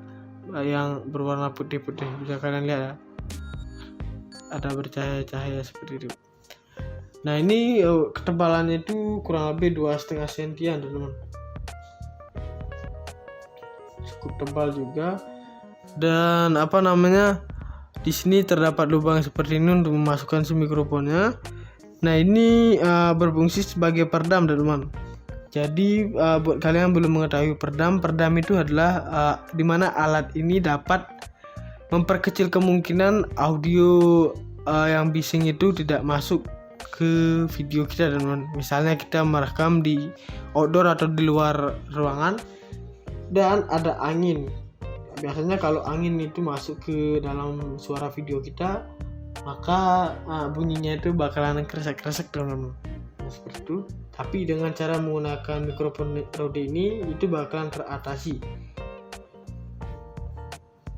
yang berwarna putih-putih. Bisa kalian lihat ya, ada bercahaya-cahaya seperti itu. Nah, ini ketebalannya itu kurang lebih 2,5 cm teman-teman, cukup tebal juga. Dan di sini terdapat lubang seperti ini untuk memasukkan si mikrofonnya. Nah, ini berfungsi sebagai peredam teman-teman. Jadi buat kalian yang belum mengetahui peredam itu adalah dimana alat ini dapat memperkecil kemungkinan audio yang bising itu tidak masuk ke video kita teman-teman. Misalnya kita merekam di outdoor atau di luar ruangan dan ada angin. Biasanya kalau angin itu masuk ke dalam suara video kita, maka bunyinya itu bakalan kresek-kresek teman-teman. Nah, seperti itu. Tapi dengan cara menggunakan mikrofon Rode ini itu bakalan teratasi.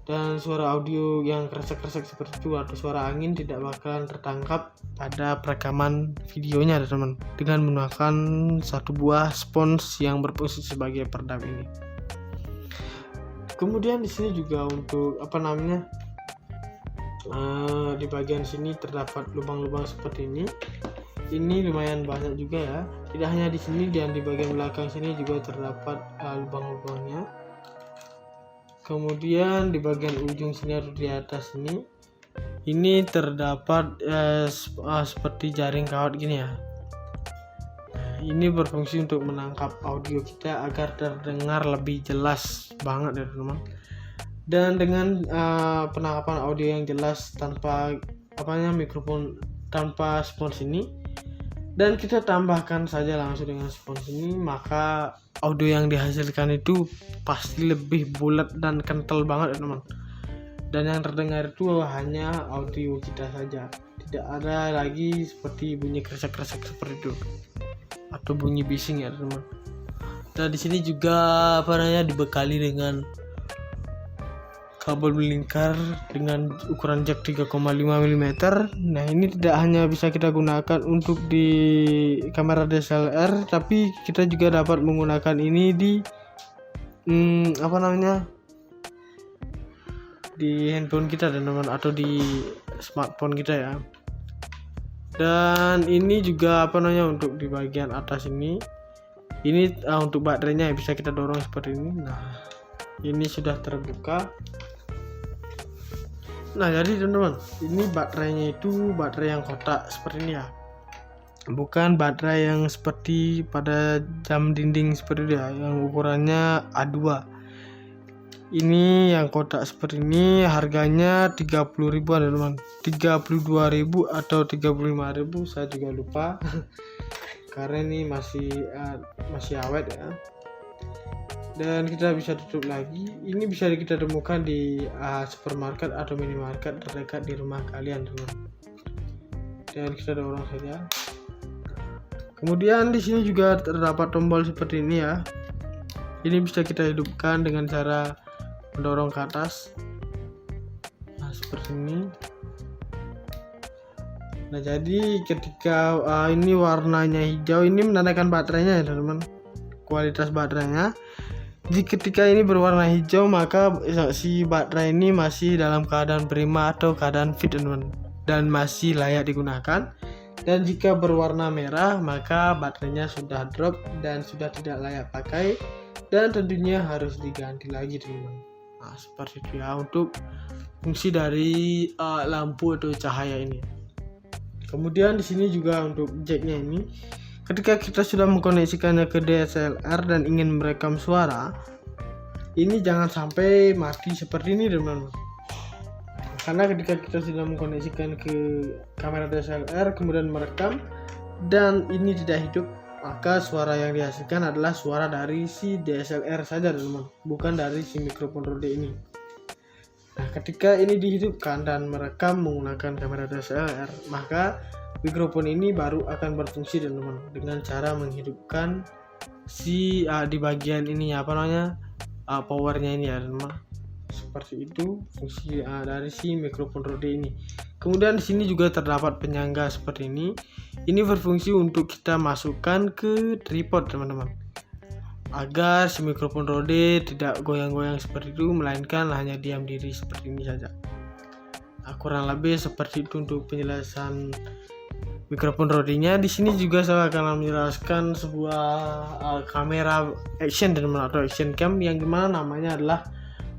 Dan suara audio yang kresek-kresek seperti itu atau suara angin tidak bakalan tertangkap pada perekaman videonya teman-teman, dengan menggunakan satu buah spons yang berfungsi sebagai peredam ini. Kemudian di sini juga untuk di bagian sini terdapat lubang-lubang seperti ini. Ini lumayan banyak juga ya. Tidak hanya di sini, dan di bagian belakang sini juga terdapat lubang-lubangnya. Kemudian di bagian ujung sini atau di atas ini terdapat seperti jaring kawat gini ya. Ini berfungsi untuk menangkap audio kita agar terdengar lebih jelas banget ya teman-teman. Dan dengan penangkapan audio yang jelas tanpa mikrofon tanpa spons ini, dan kita tambahkan saja langsung dengan spons ini, maka audio yang dihasilkan itu pasti lebih bulat dan kental banget ya teman. Dan yang terdengar itu hanya audio kita saja, tidak ada lagi seperti bunyi kresek-kresek seperti itu atau bunyi bising ya teman. Dan di sini juga dibekali dengan kabel melingkar dengan ukuran jack 3,5 mm. Nah, ini tidak hanya bisa kita gunakan untuk di kamera DSLR, tapi kita juga dapat menggunakan ini di di handphone kita teman-teman, atau di smartphone kita ya. Dan ini juga untuk di bagian atas ini untuk baterainya bisa kita dorong seperti ini. Nah, ini sudah terbuka. Nah, jadi teman-teman, ini baterainya itu baterai yang kotak seperti ini ya, bukan baterai yang seperti pada jam dinding seperti itu ya, yang ukurannya A2. Ini yang kotak seperti ini, harganya 30.000 teman-teman, 32.000 atau 35.000, saya juga lupa karena ini masih awet ya. Dan kita bisa tutup lagi. Ini bisa kita temukan di supermarket atau minimarket terdekat di rumah kalian teman. Dan kita dorong saja. Kemudian di sini juga terdapat tombol seperti ini ya. Ini bisa kita hidupkan dengan cara mendorong ke atas. Nah, seperti ini. Nah, jadi ketika ini warnanya hijau, ini menandakan baterainya ya teman-teman, kualitas baterainya. Jika ketika ini berwarna hijau, maka si baterai ini masih dalam keadaan prima atau keadaan fit teman-teman, dan masih layak digunakan. Dan jika berwarna merah, maka baterainya sudah drop dan sudah tidak layak pakai, dan tentunya harus diganti lagi teman-teman. Nah, seperti itu ya untuk fungsi dari lampu atau cahaya ini. Kemudian di sini juga untuk jacknya ini, ketika kita sudah mengkoneksikannya ke DSLR dan ingin merekam suara, ini jangan sampai mati seperti ini teman-teman. Karena ketika kita sudah mengkoneksikan ke kamera DSLR kemudian merekam dan ini tidak hidup, maka suara yang dihasilkan adalah suara dari si DSLR saja teman-teman, bukan dari si mikrofon Rode ini. Nah, ketika ini dihidupkan dan merekam menggunakan kamera DSLR, maka mikrofon ini baru akan berfungsi teman-teman, dengan cara menghidupkan si di bagian ininya powernya ini ya teman-teman. Seperti itu fungsi dari si mikrofon Rode ini. Kemudian di sini juga terdapat penyangga seperti ini. Ini berfungsi untuk kita masukkan ke tripod teman-teman, agar si mikrofon Rode tidak goyang-goyang seperti itu, melainkan hanya diam diri seperti ini saja. Nah, kurang lebih seperti itu untuk penjelasan mikrofon Rode-nya. Di sini juga saya akan menjelaskan sebuah kamera action teman-teman, atau action cam yang dimana namanya adalah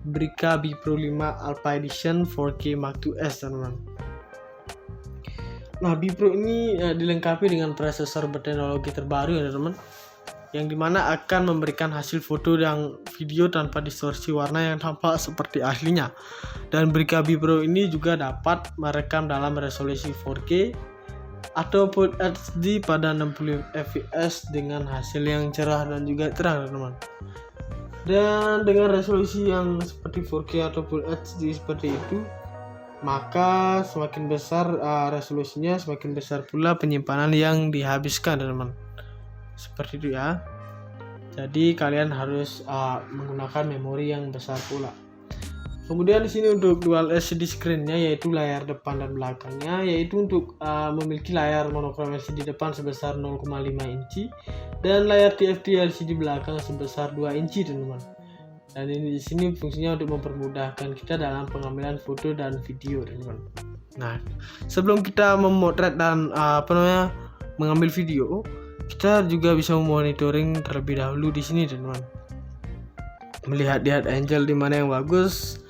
Brica B Pro 5 Alpha Edition 4K Mark II S teman-teman. Nah, B Pro ini dilengkapi dengan prosesor berteknologi terbaru ya teman-teman, yang dimana akan memberikan hasil foto dan video tanpa distorsi warna yang tampak seperti aslinya. Dan Brica B Pro ini juga dapat merekam dalam resolusi 4K atau Full HD pada 60 fps dengan hasil yang cerah dan juga terang teman-teman. Dan dengan resolusi yang seperti 4K atau Full HD seperti itu, maka semakin besar resolusinya, semakin besar pula penyimpanan yang dihabiskan teman-teman. Seperti itu ya. Jadi kalian harus menggunakan memori yang besar pula. Kemudian di sini untuk dual LCD screen-nya, yaitu layar depan dan belakangnya, yaitu untuk memiliki layar monokrom LCD depan sebesar 0,5 inci dan layar TFT LCD belakang sebesar 2 inci teman-teman. Dan ini di sini fungsinya untuk mempermudahkan kita dalam pengambilan foto dan video teman-teman. Nah, sebelum kita memotret dan mengambil video, kita juga bisa memonitoring terlebih dahulu di sini teman-teman. Melihat angle di mana yang bagus,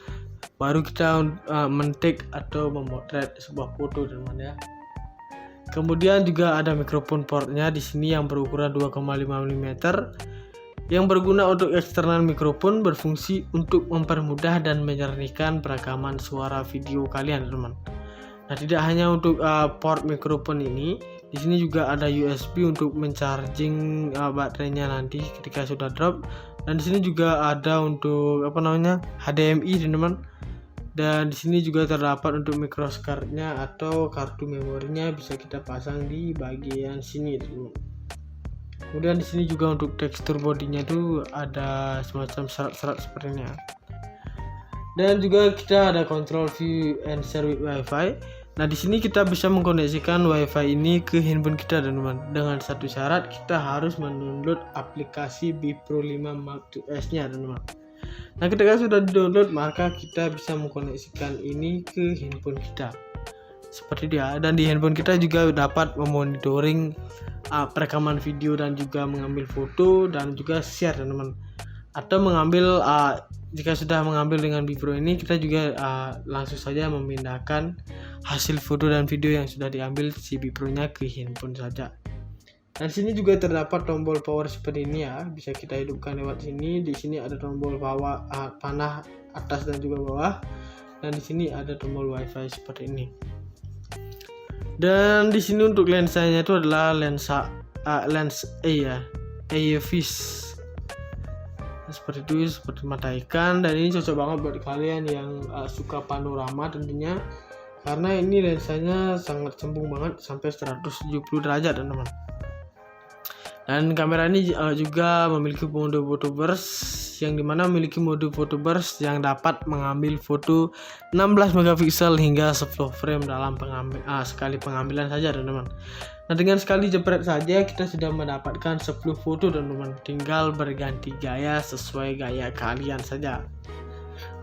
baru kita men-take atau memotret sebuah foto teman-teman ya. Kemudian juga ada mikrofon portnya di sini yang berukuran 2,5 mm yang berguna untuk eksternal mikrofon, berfungsi untuk mempermudah dan menyernihkan perekaman suara video kalian teman-teman. Nah, tidak hanya untuk port mikrofon ini, di sini juga ada USB untuk mencharging baterainya nanti ketika sudah drop. Dan di sini juga ada untuk HDMI teman-teman. Dan di sini juga terdapat untuk microscard-nya atau kartu memorinya, bisa kita pasang di bagian sini teman-teman. Kemudian di sini juga untuk tekstur bodinya itu ada semacam serat-serat seperti ini ya. Dan juga kita ada control view and share with wifi. Nah, di sini kita bisa mengkoneksikan wifi ini ke handphone kita teman-teman. Dengan satu syarat, kita harus mendownload aplikasi B Pro 5 Mark II S-nya teman-teman. Nah, ketika sudah di-download, maka kita bisa mengkoneksikan ini ke handphone kita. Seperti dia. Dan di handphone kita juga dapat memonitoring perekaman video dan juga mengambil foto dan juga share teman-teman. Atau mengambil jika sudah mengambil dengan B Pro ini, kita juga langsung saja memindahkan hasil foto dan video yang sudah diambil si B Pro-nya ke handphone saja. Dan sini juga terdapat tombol power seperti ini ya, bisa kita hidupkan lewat sini. Di sini ada tombol panah atas dan juga bawah. Dan di sini ada tombol WiFi seperti ini. Dan di sini untuk lensanya itu adalah lensa lens AFIS. Seperti itu, seperti mata ikan. Dan ini cocok banget buat kalian yang suka panorama tentunya, karena ini lensanya sangat cembung banget sampai 170 derajat teman-teman. Dan kamera ini juga memiliki mode photo burst, yang dimana memiliki mode photo burst yang dapat mengambil foto 16 megapiksel hingga 10 frame dalam sekali pengambilan saja teman-teman. Nah, dengan sekali jepret saja kita sudah mendapatkan 10 foto teman-teman. Tinggal berganti gaya sesuai gaya kalian saja.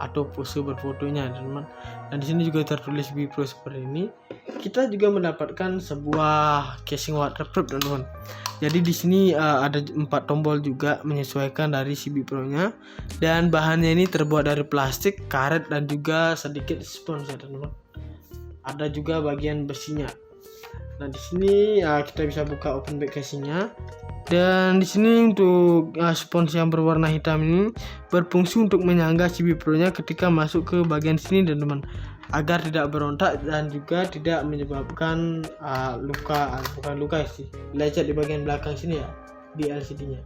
atau pose berfotonya teman-teman. Dan di sini juga tertulis Bipro seperti ini. Kita juga mendapatkan sebuah casing waterproof teman-teman. Jadi di sini ada 4 tombol juga menyesuaikan dari si Bipro-nya, dan bahannya ini terbuat dari plastik, karet, dan juga sedikit spons ya teman-teman. Ada juga bagian besinya. Nah di sini kita bisa buka open back casingnya. Dan di sini untuk spons yang berwarna hitam ini berfungsi untuk menyangga si Bipro-nya ketika masuk ke bagian sini teman-teman, agar tidak berontak dan juga tidak menyebabkan bukan luka sih, lecet di bagian belakang sini ya, di LCD-nya.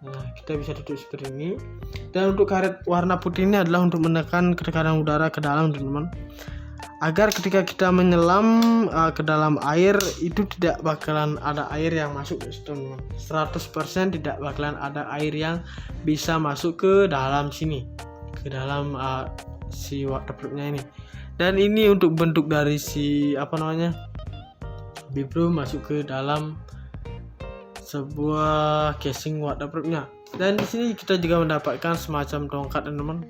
Nah kita bisa tutup seperti ini. Dan untuk karet warna putih ini adalah untuk menekan tekanan udara ke dalam teman-teman, agar ketika kita menyelam ke dalam air itu tidak bakalan ada air yang masuk ke teman-teman. 100% tidak bakalan ada air yang bisa masuk ke dalam sini, ke dalam si waterproofnya ini. Dan ini untuk bentuk dari si Bipro masuk ke dalam sebuah casing waterproofnya. Dan di sini kita juga mendapatkan semacam tongkat teman-teman,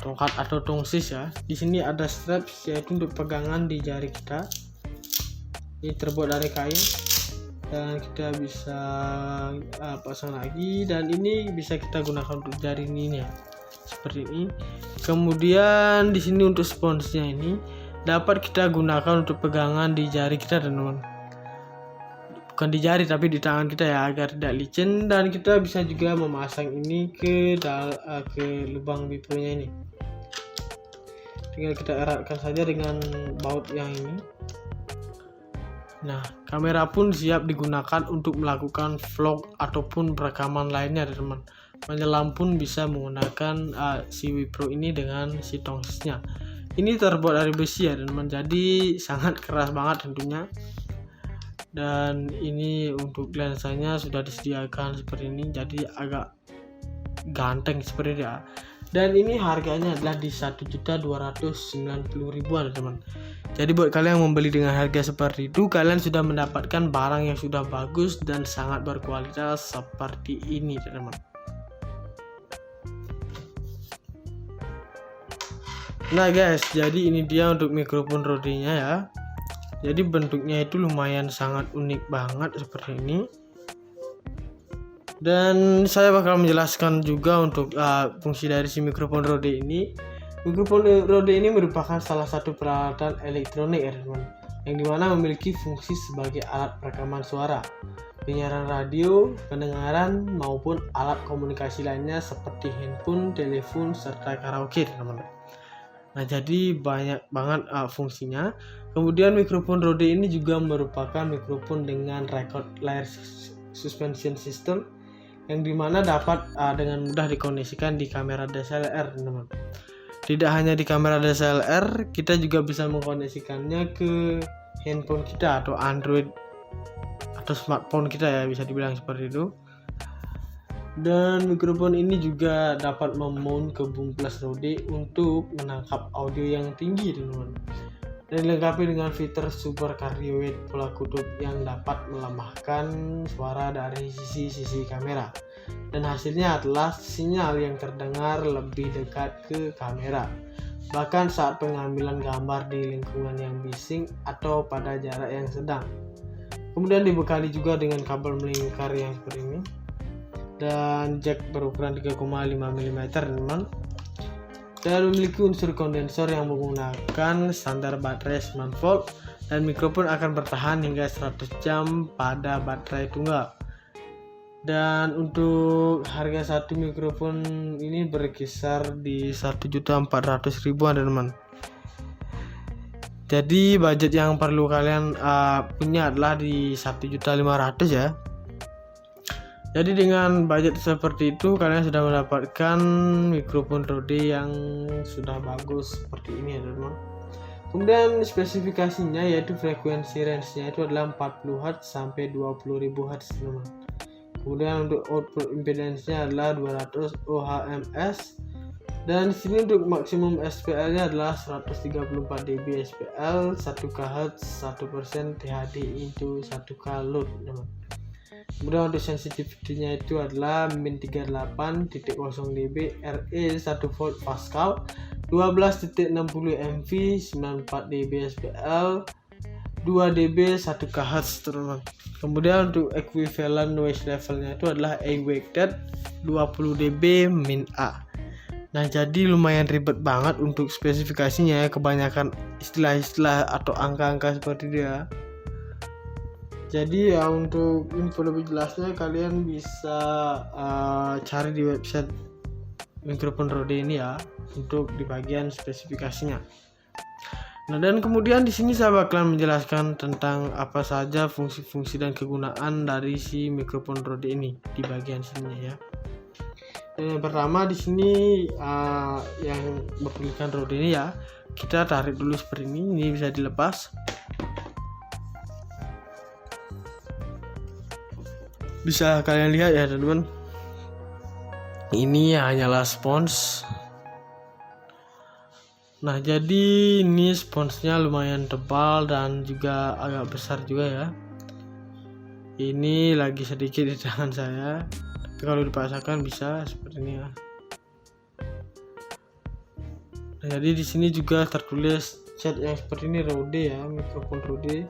tongkat atau tongsis ya. Di sini ada straps yaitu untuk pegangan di jari kita. Ini terbuat dari kain dan kita bisa pasang lagi, dan ini bisa kita gunakan untuk jari ini ya, seperti ini. Kemudian di sini untuk sponsnya ini dapat kita gunakan untuk pegangan di jari kita teman-teman. Bukan di jari tapi di tangan kita ya, agar tidak licin. Dan kita bisa juga memasang ini ke lubang Bipro-nya ini. Tinggal kita eratkan saja dengan baut yang ini. Nah, kamera pun siap digunakan untuk melakukan vlog ataupun perekaman lainnya teman-teman. Menyelam pun bisa menggunakan si Bipro ini dengan si tongsisnya. Ini terbuat dari besi ya teman-teman, jadi sangat keras banget tentunya. Dan ini untuk lensanya sudah disediakan seperti ini, jadi agak ganteng seperti itu ya. Dan ini harganya adalah di 1.290.000 teman. Jadi buat kalian yang membeli dengan harga seperti itu, kalian sudah mendapatkan barang yang sudah bagus dan sangat berkualitas seperti ini teman. Nah guys, jadi ini dia untuk mikrofon Rode-nya ya. Jadi bentuknya itu lumayan sangat unik banget seperti ini. Dan saya bakal menjelaskan juga untuk fungsi dari si mikrofon Rode ini. Mikrofon Rode ini merupakan salah satu peralatan elektronik ya teman, yang dimana memiliki fungsi sebagai alat perekaman suara, penyiaran radio, pendengaran, maupun alat komunikasi lainnya seperti handphone, telepon, serta karaoke teman-teman. Nah jadi banyak banget fungsinya. Kemudian mikrofon Rode ini juga merupakan mikrofon dengan record layer suspension system, yang dimana dapat dengan mudah dikoneksikan di kamera DSLR teman-teman. Tidak hanya di kamera DSLR, kita juga bisa mengkoneksikannya ke handphone kita atau Android atau smartphone kita ya, bisa dibilang seperti itu. Dan mikrofon ini juga dapat memount ke boom plus Rode untuk menangkap audio yang tinggi teman-teman. Dan dilengkapi dengan fitur super cardioid pola kutub yang dapat melemahkan suara dari sisi-sisi kamera. Dan hasilnya adalah sinyal yang terdengar lebih dekat ke kamera, bahkan saat pengambilan gambar di lingkungan yang bising atau pada jarak yang sedang. Kemudian dibekali juga dengan kabel melingkar yang seperti ini, dan jack berukuran 3,5 mm teman-teman, dan memiliki unsur kondensor yang menggunakan standar baterai 9 volt, dan mikrofon akan bertahan hingga 100 jam pada baterai tunggal. Dan untuk harga satu mikrofon ini berkisar di 1.400.000 teman-teman. Jadi budget yang perlu kalian punya adalah di 1.500.000 ya. Jadi dengan budget seperti itu kalian sudah mendapatkan mikrofon Rode yang sudah bagus seperti ini ya teman-teman. Kemudian spesifikasinya yaitu frekuensi range-nya itu adalah 40 Hz sampai 20.000 Hz teman-teman. Kemudian untuk output impedance-nya adalah 200 ohms, dan di sini untuk maksimum SPL-nya adalah 134 dB SPL, 1 kHz, 1% THD into 1K load teman. Kemudian untuk sensitivity-nya itu adalah min 38.0 dB, RE 1 volt Pascal, 12.60 MV, 94 dB SPL, 2 dB 1 kHz teman-teman. Kemudian untuk equivalent noise levelnya itu adalah awaked 20 dB min A. Nah, jadi lumayan ribet banget untuk spesifikasinya ya, kebanyakan istilah-istilah atau angka-angka seperti dia. Jadi ya, untuk info lebih jelasnya kalian bisa cari di website mikrofon Rode ini ya, untuk di bagian spesifikasinya. Nah, dan kemudian di sini saya bakalan menjelaskan tentang apa saja fungsi-fungsi dan kegunaan dari si mikrofon Rode ini di bagian sini ya. Yang pertama di sini yang bertuliskan Rode ini ya, kita tarik dulu seperti ini bisa dilepas. Bisa kalian lihat ya teman-teman, ini hanyalah spons. Nah, jadi ini sponsnya lumayan tebal dan juga agak besar juga ya. Ini lagi sedikit di tangan saya, tapi kalau dipaksakan bisa seperti ini ya. Nah, jadi di sini juga tertulis cat yang seperti ini Rode ya, mikrofon Rode.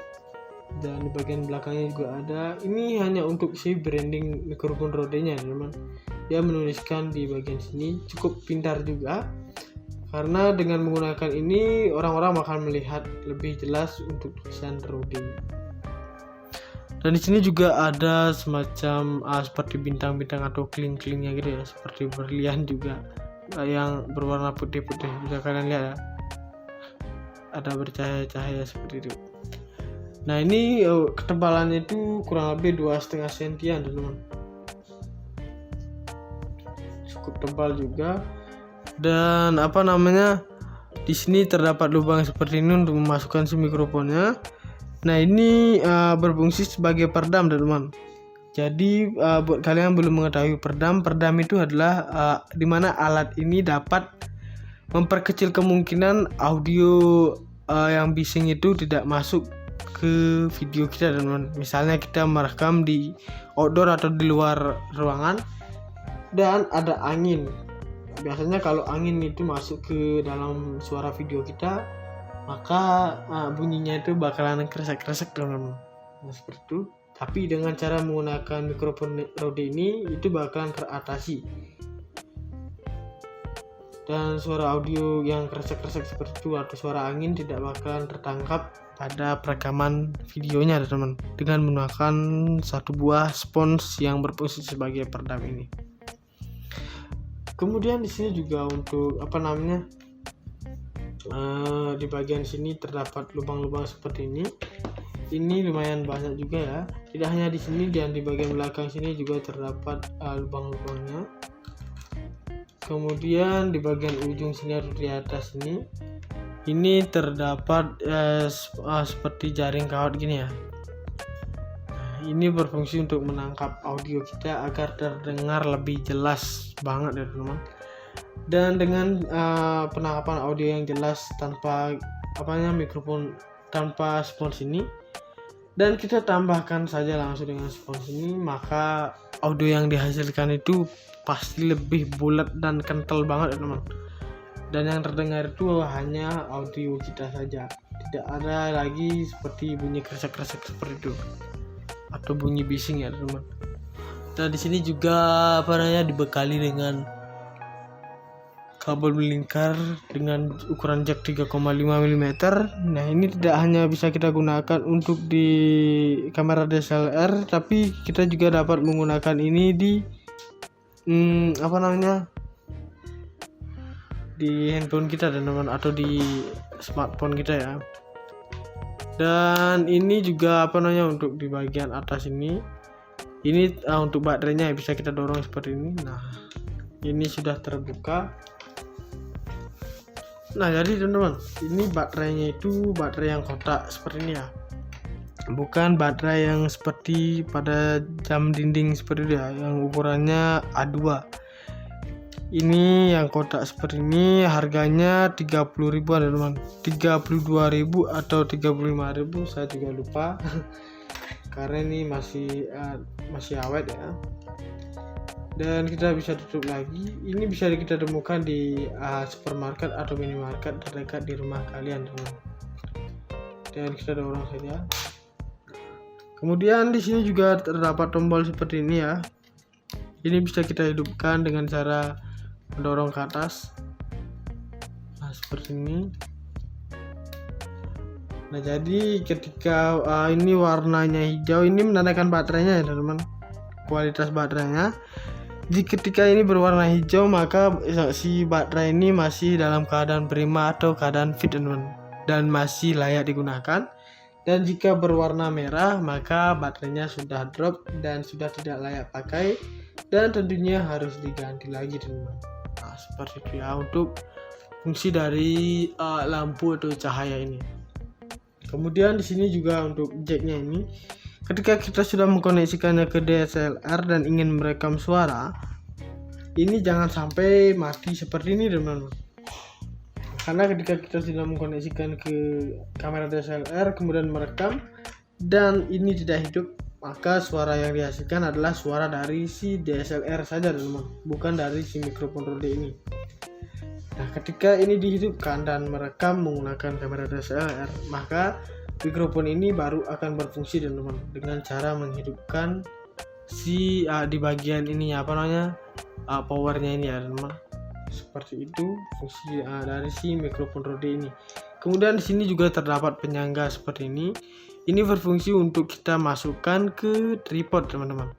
Dan di bagian belakangnya juga ada. Ini hanya untuk si branding mikrofon Rode-nya teman-teman. Dia menuliskan di bagian sini, cukup pintar juga. Karena dengan menggunakan ini orang-orang bakal melihat lebih jelas untuk tulisan Rode. Dan di sini juga ada semacam seperti bintang-bintang atau kling-klingnya gitu ya, seperti berlian juga yang berwarna putih-putih. Bisa kalian lihat ya, ada bercahaya-cahaya seperti itu. Nah, ini ketebalannya itu kurang lebih 2,5 cm teman-teman, cukup tebal juga. Dan di sini terdapat lubang seperti ini untuk memasukkan si mikrofonnya. Nah, ini berfungsi sebagai peredam teman-teman. Jadi buat kalian yang belum mengetahui peredam itu adalah dimana alat ini dapat memperkecil kemungkinan audio yang bising itu tidak masuk ke video kita teman-teman. Misalnya kita merekam di outdoor atau di luar ruangan dan ada angin. Biasanya kalau angin itu masuk ke dalam suara video kita, maka bunyinya itu bakalan kresek-kresek teman-teman. Nah, seperti itu. Tapi dengan cara menggunakan mikrofon Rode ini itu bakalan teratasi. Dan suara audio yang kresek-kresek seperti itu atau suara angin tidak bakalan tertangkap pada perekaman videonya teman-teman, dengan menggunakan satu buah spons yang berfungsi sebagai peredam ini. Kemudian di sini juga untuk di bagian sini terdapat lubang-lubang seperti ini. Ini lumayan banyak juga ya. Tidak hanya di sini, dan di bagian belakang sini juga terdapat lubang-lubangnya. Kemudian di bagian ujung sini atau di atas ini terdapat seperti jaring kawat gini ya. Ini berfungsi untuk menangkap audio kita agar terdengar lebih jelas banget ya teman-teman. Dan dengan penangkapan audio yang jelas tanpa mikrofon tanpa spons ini, dan kita tambahkan saja langsung dengan spons ini, maka audio yang dihasilkan itu pasti lebih bulat dan kental banget ya teman-teman. Dan yang terdengar itu hanya audio kita saja, tidak ada lagi seperti bunyi kresek-kresek seperti itu atau bunyi bising ya teman. Nah, di sini juga dibekali dengan kabel melingkar dengan ukuran jack 3,5 mm. Nah, ini tidak hanya bisa kita gunakan untuk di kamera DSLR, tapi kita juga dapat menggunakan ini di di handphone kita teman-teman, atau di smartphone kita ya. Dan ini juga untuk di bagian atas ini untuk baterainya bisa kita dorong seperti ini. Nah, ini sudah terbuka. Nah, jadi teman-teman, ini baterainya itu baterai yang kotak seperti ini ya, bukan baterai yang seperti pada jam dinding seperti dia yang ukurannya A2. Ini yang kotak seperti ini, harganya 30.000 teman-teman, 32.000 atau 35.000, saya juga lupa. karena ini masih awet ya. Dan kita bisa tutup lagi. Ini bisa kita temukan di supermarket atau minimarket terdekat di rumah kalian, teman. Dan kita dorong saja. Kemudian di sini juga terdapat tombol seperti ini ya. Ini bisa kita hidupkan dengan cara mendorong ke atas. Nah, seperti ini. Nah, jadi ketika ini warnanya hijau, ini menandakan baterainya ya, teman-teman. Kualitas baterainya. Ketika ini berwarna hijau, maka si baterai ini masih dalam keadaan prima atau keadaan fit, teman-teman, dan masih layak digunakan. Dan jika berwarna merah, maka baterainya sudah drop dan sudah tidak layak pakai, dan tentunya harus diganti lagi, teman-teman. Nah, seperti itu ya untuk fungsi dari lampu atau cahaya ini. Kemudian di sini juga untuk jacknya ini, ketika kita sudah mengkoneksikannya ke DSLR dan ingin merekam suara, ini jangan sampai mati seperti ini, teman-teman. Karena ketika kita sudah mengkoneksikan ke kamera DSLR kemudian merekam dan ini tidak hidup, maka suara yang dihasilkan adalah suara dari si DSLR saja, teman-teman, bukan dari si mikrofon Rode ini. Nah, ketika ini dihidupkan dan merekam menggunakan kamera DSLR, maka mikrofon ini baru akan berfungsi, teman-teman, dengan cara menghidupkan si di bagian ini powernya ini ya, teman-teman. Seperti itu fungsi dari si mikrofon Rode ini. Kemudian di sini juga terdapat penyangga seperti ini. Ini berfungsi untuk kita masukkan ke tripod, teman-teman,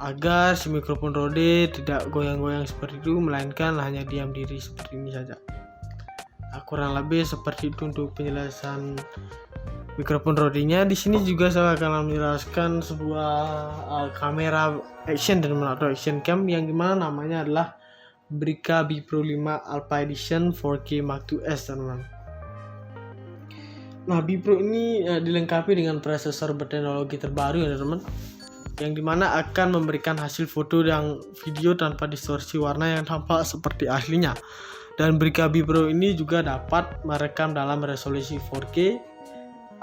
agar si mikrofon Rode tidak goyang-goyang seperti itu, melainkan hanya diam diri seperti ini saja. Nah, kurang lebih seperti itu untuk penjelasan mikrofon Rode-nya. Di sini juga saya akan menjelaskan sebuah kamera action, teman-teman, atau action cam yang dimana namanya adalah Brica B Pro 5 Alpha Edition 4K Mark II S, teman-teman. Nah, B Pro ini dilengkapi dengan prosesor berteknologi terbaru ya, teman-teman, yang dimana akan memberikan hasil foto dan video tanpa distorsi warna yang tampak seperti aslinya. Dan Brica B Pro ini juga dapat merekam dalam resolusi 4K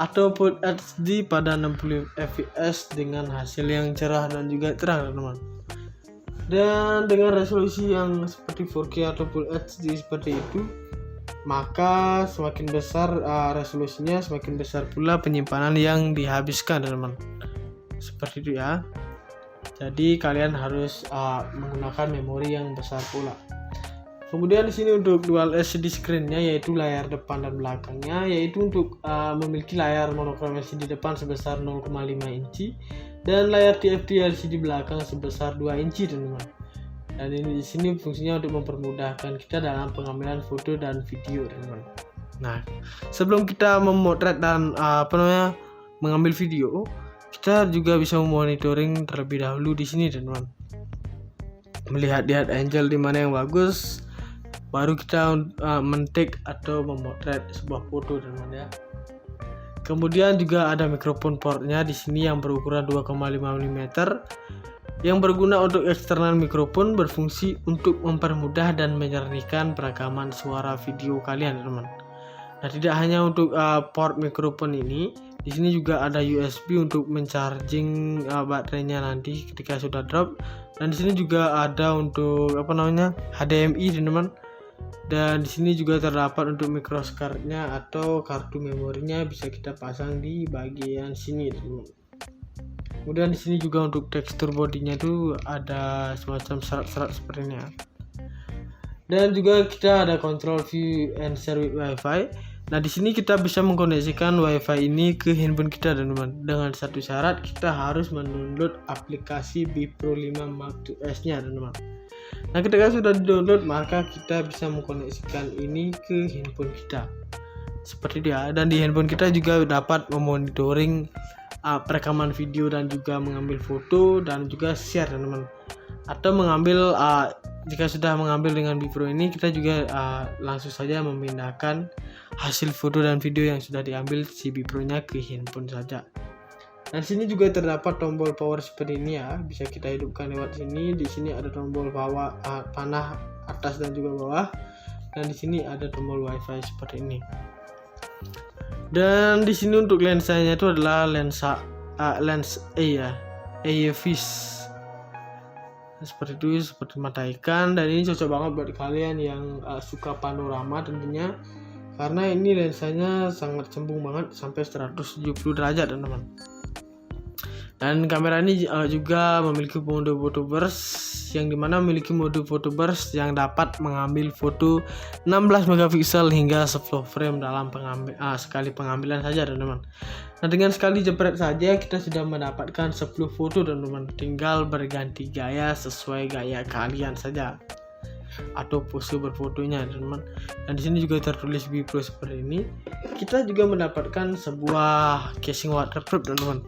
atau Full HD pada 60 fps dengan hasil yang cerah dan juga terang, teman-teman. Dan dengan resolusi yang seperti 4K atau Full HD seperti itu, maka semakin besar resolusinya, semakin besar pula penyimpanan yang dihabiskan, teman-teman. Seperti itu ya. Jadi kalian harus menggunakan memori yang besar pula. Kemudian di sini untuk dual LCD screen-nya, yaitu layar depan dan belakangnya, yaitu untuk memiliki layar monokrom LCD depan sebesar 0,5 inci dan layar TFT LCD belakang sebesar 2 inci, teman-teman. Dan ini di sini fungsinya untuk mempermudahkan kita dalam pengambilan foto dan video, teman-teman. Nah, sebelum kita memotret dan mengambil video, kita juga bisa memonitoring terlebih dahulu di sini, teman-teman. Melihat angle di mana yang bagus, baru kita men-take atau memotret sebuah foto, teman-teman ya. Kemudian juga ada mikrofon portnya di sini yang berukuran 2,5 mm yang berguna untuk eksternal mikrofon, berfungsi untuk mempermudah dan menyernihkan perekaman suara video kalian, teman-teman. Nah, tidak hanya untuk port mikrofon ini, di sini juga ada USB untuk mencharging baterainya nanti ketika sudah drop. Dan di sini juga ada untuk HDMI, teman-teman. Dan di sini juga terdapat untuk microscard-nya atau kartu memorinya, bisa kita pasang di bagian sini, teman-teman. Kemudian di sini juga untuk tekstur bodinya itu ada semacam serat-serat seperti ini ya. Dan juga kita ada control view and share with Wi-Fi. Nah, di sini kita bisa mengkoneksikan Wi-Fi ini ke handphone kita, teman-teman. Dengan satu syarat, kita harus mendownload aplikasi B Pro 5 Mark II S-nya, teman-teman. Nah, ketika sudah di-download, maka kita bisa mengkoneksikan ini ke handphone kita. Seperti dia. Dan di handphone kita juga dapat memonitoring perekaman video dan juga mengambil foto dan juga share, teman-teman. Atau mengambil jika sudah mengambil dengan B Pro ini, kita juga langsung saja memindahkan hasil foto dan video yang sudah diambil si B Pro-nya ke handphone saja. Nah, sini juga terdapat tombol power seperti ini ya, bisa kita hidupkan lewat sini. Di sini ada tombol bawah, panah atas dan juga bawah. Dan di sini ada tombol Wi-Fi seperti ini. Dan di sini untuk lensanya itu adalah lensa lens AEFIS seperti itu, seperti mata ikan. Dan ini cocok banget buat kalian yang suka panorama tentunya, karena ini lensanya sangat cembung banget sampai 170 derajat teman-teman. Dan kamera ini juga memiliki mode photo burst, yang dimana memiliki mode photo burst yang dapat mengambil foto 16 megapiksel hingga 10 frame dalam sekali pengambilan saja teman-teman. Nah, dengan sekali jepret saja kita sudah mendapatkan 10 foto teman-teman. Tinggal berganti gaya sesuai gaya kalian saja atau pose berfotonya teman-teman. Dan di sini juga tertulis BPro seperti ini. Kita juga mendapatkan sebuah casing waterproof teman-teman.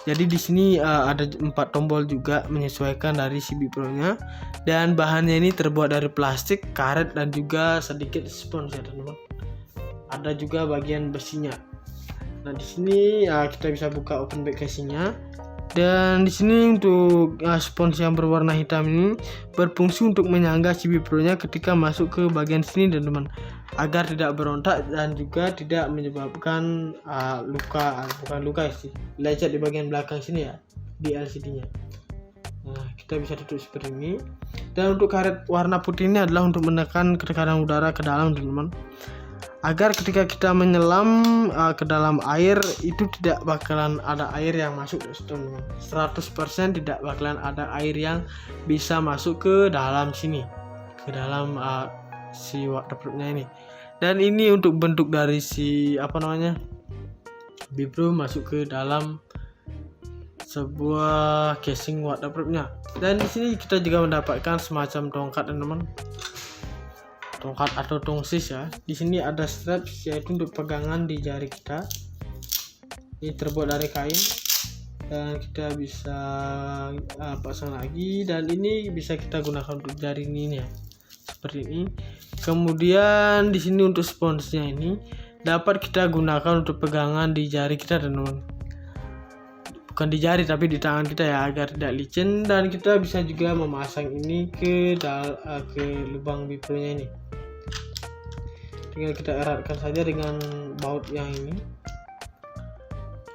Jadi di sini ada 4 tombol juga menyesuaikan dari si BPro-nya, dan bahannya ini terbuat dari plastik, karet, dan juga sedikit spons ya teman-teman. Ada juga bagian besinya. Nah, di sini kita bisa buka open back casingnya. Dan di sini untuk spons yang berwarna hitam ini berfungsi untuk menyangga si BPro-nya ketika masuk ke bagian sini teman-teman, agar tidak berontak dan juga tidak menyebabkan lecet di bagian belakang sini ya, di LCD-nya. Nah, kita bisa tutup seperti ini. Dan untuk karet warna putih ini adalah untuk menekan tekanan udara ke dalam teman-teman, agar ketika kita menyelam ke dalam air itu tidak bakalan ada air yang masuk teman-teman. 100% tidak bakalan ada air yang bisa masuk ke dalam sini, ke dalam si waterproof-nya ini. Dan ini untuk bentuk dari si BPro masuk ke dalam sebuah casing waterproof-nya. Dan di sini kita juga mendapatkan semacam tongkat teman-teman, tongkat atau tongsis ya. Di sini ada straps, yaitu untuk pegangan di jari kita. Ini terbuat dari kain dan kita bisa pasang lagi, dan ini bisa kita gunakan untuk jari ini ya, seperti ini. Kemudian di sini untuk sponsnya ini dapat kita gunakan untuk pegangan di jari kita teman-teman, bukan di jari tapi di tangan kita ya, agar tidak licin. Dan kita bisa juga memasang ini ke lubang BPro-nya ini. Tinggal kita eratkan saja dengan baut yang ini.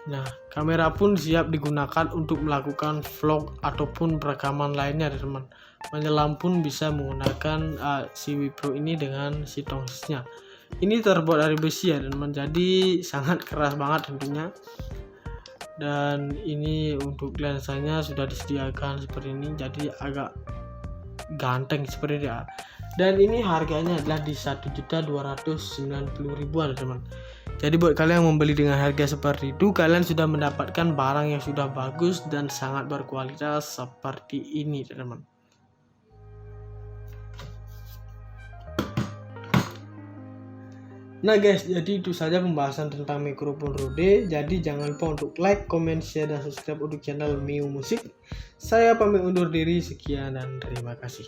Nah, kamera pun siap digunakan untuk melakukan vlog ataupun rekaman lainnya teman-teman. Menyelam pun bisa menggunakan si BPro ini dengan si tongsisnya. Ini terbuat dari besi ya teman-teman, jadi sangat keras banget tentunya. Dan ini untuk lensanya sudah disediakan seperti ini, jadi agak ganteng seperti ini. Dan ini harganya adalah di 1.290.000-an teman. Jadi buat kalian yang membeli dengan harga seperti itu, kalian sudah mendapatkan barang yang sudah bagus dan sangat berkualitas seperti ini teman. Nah guys, jadi itu saja pembahasan tentang mikrofon Rode. Jadi jangan lupa untuk like, comment, share, dan subscribe untuk channel Miu Musik. Saya pamit undur diri, sekian dan terima kasih.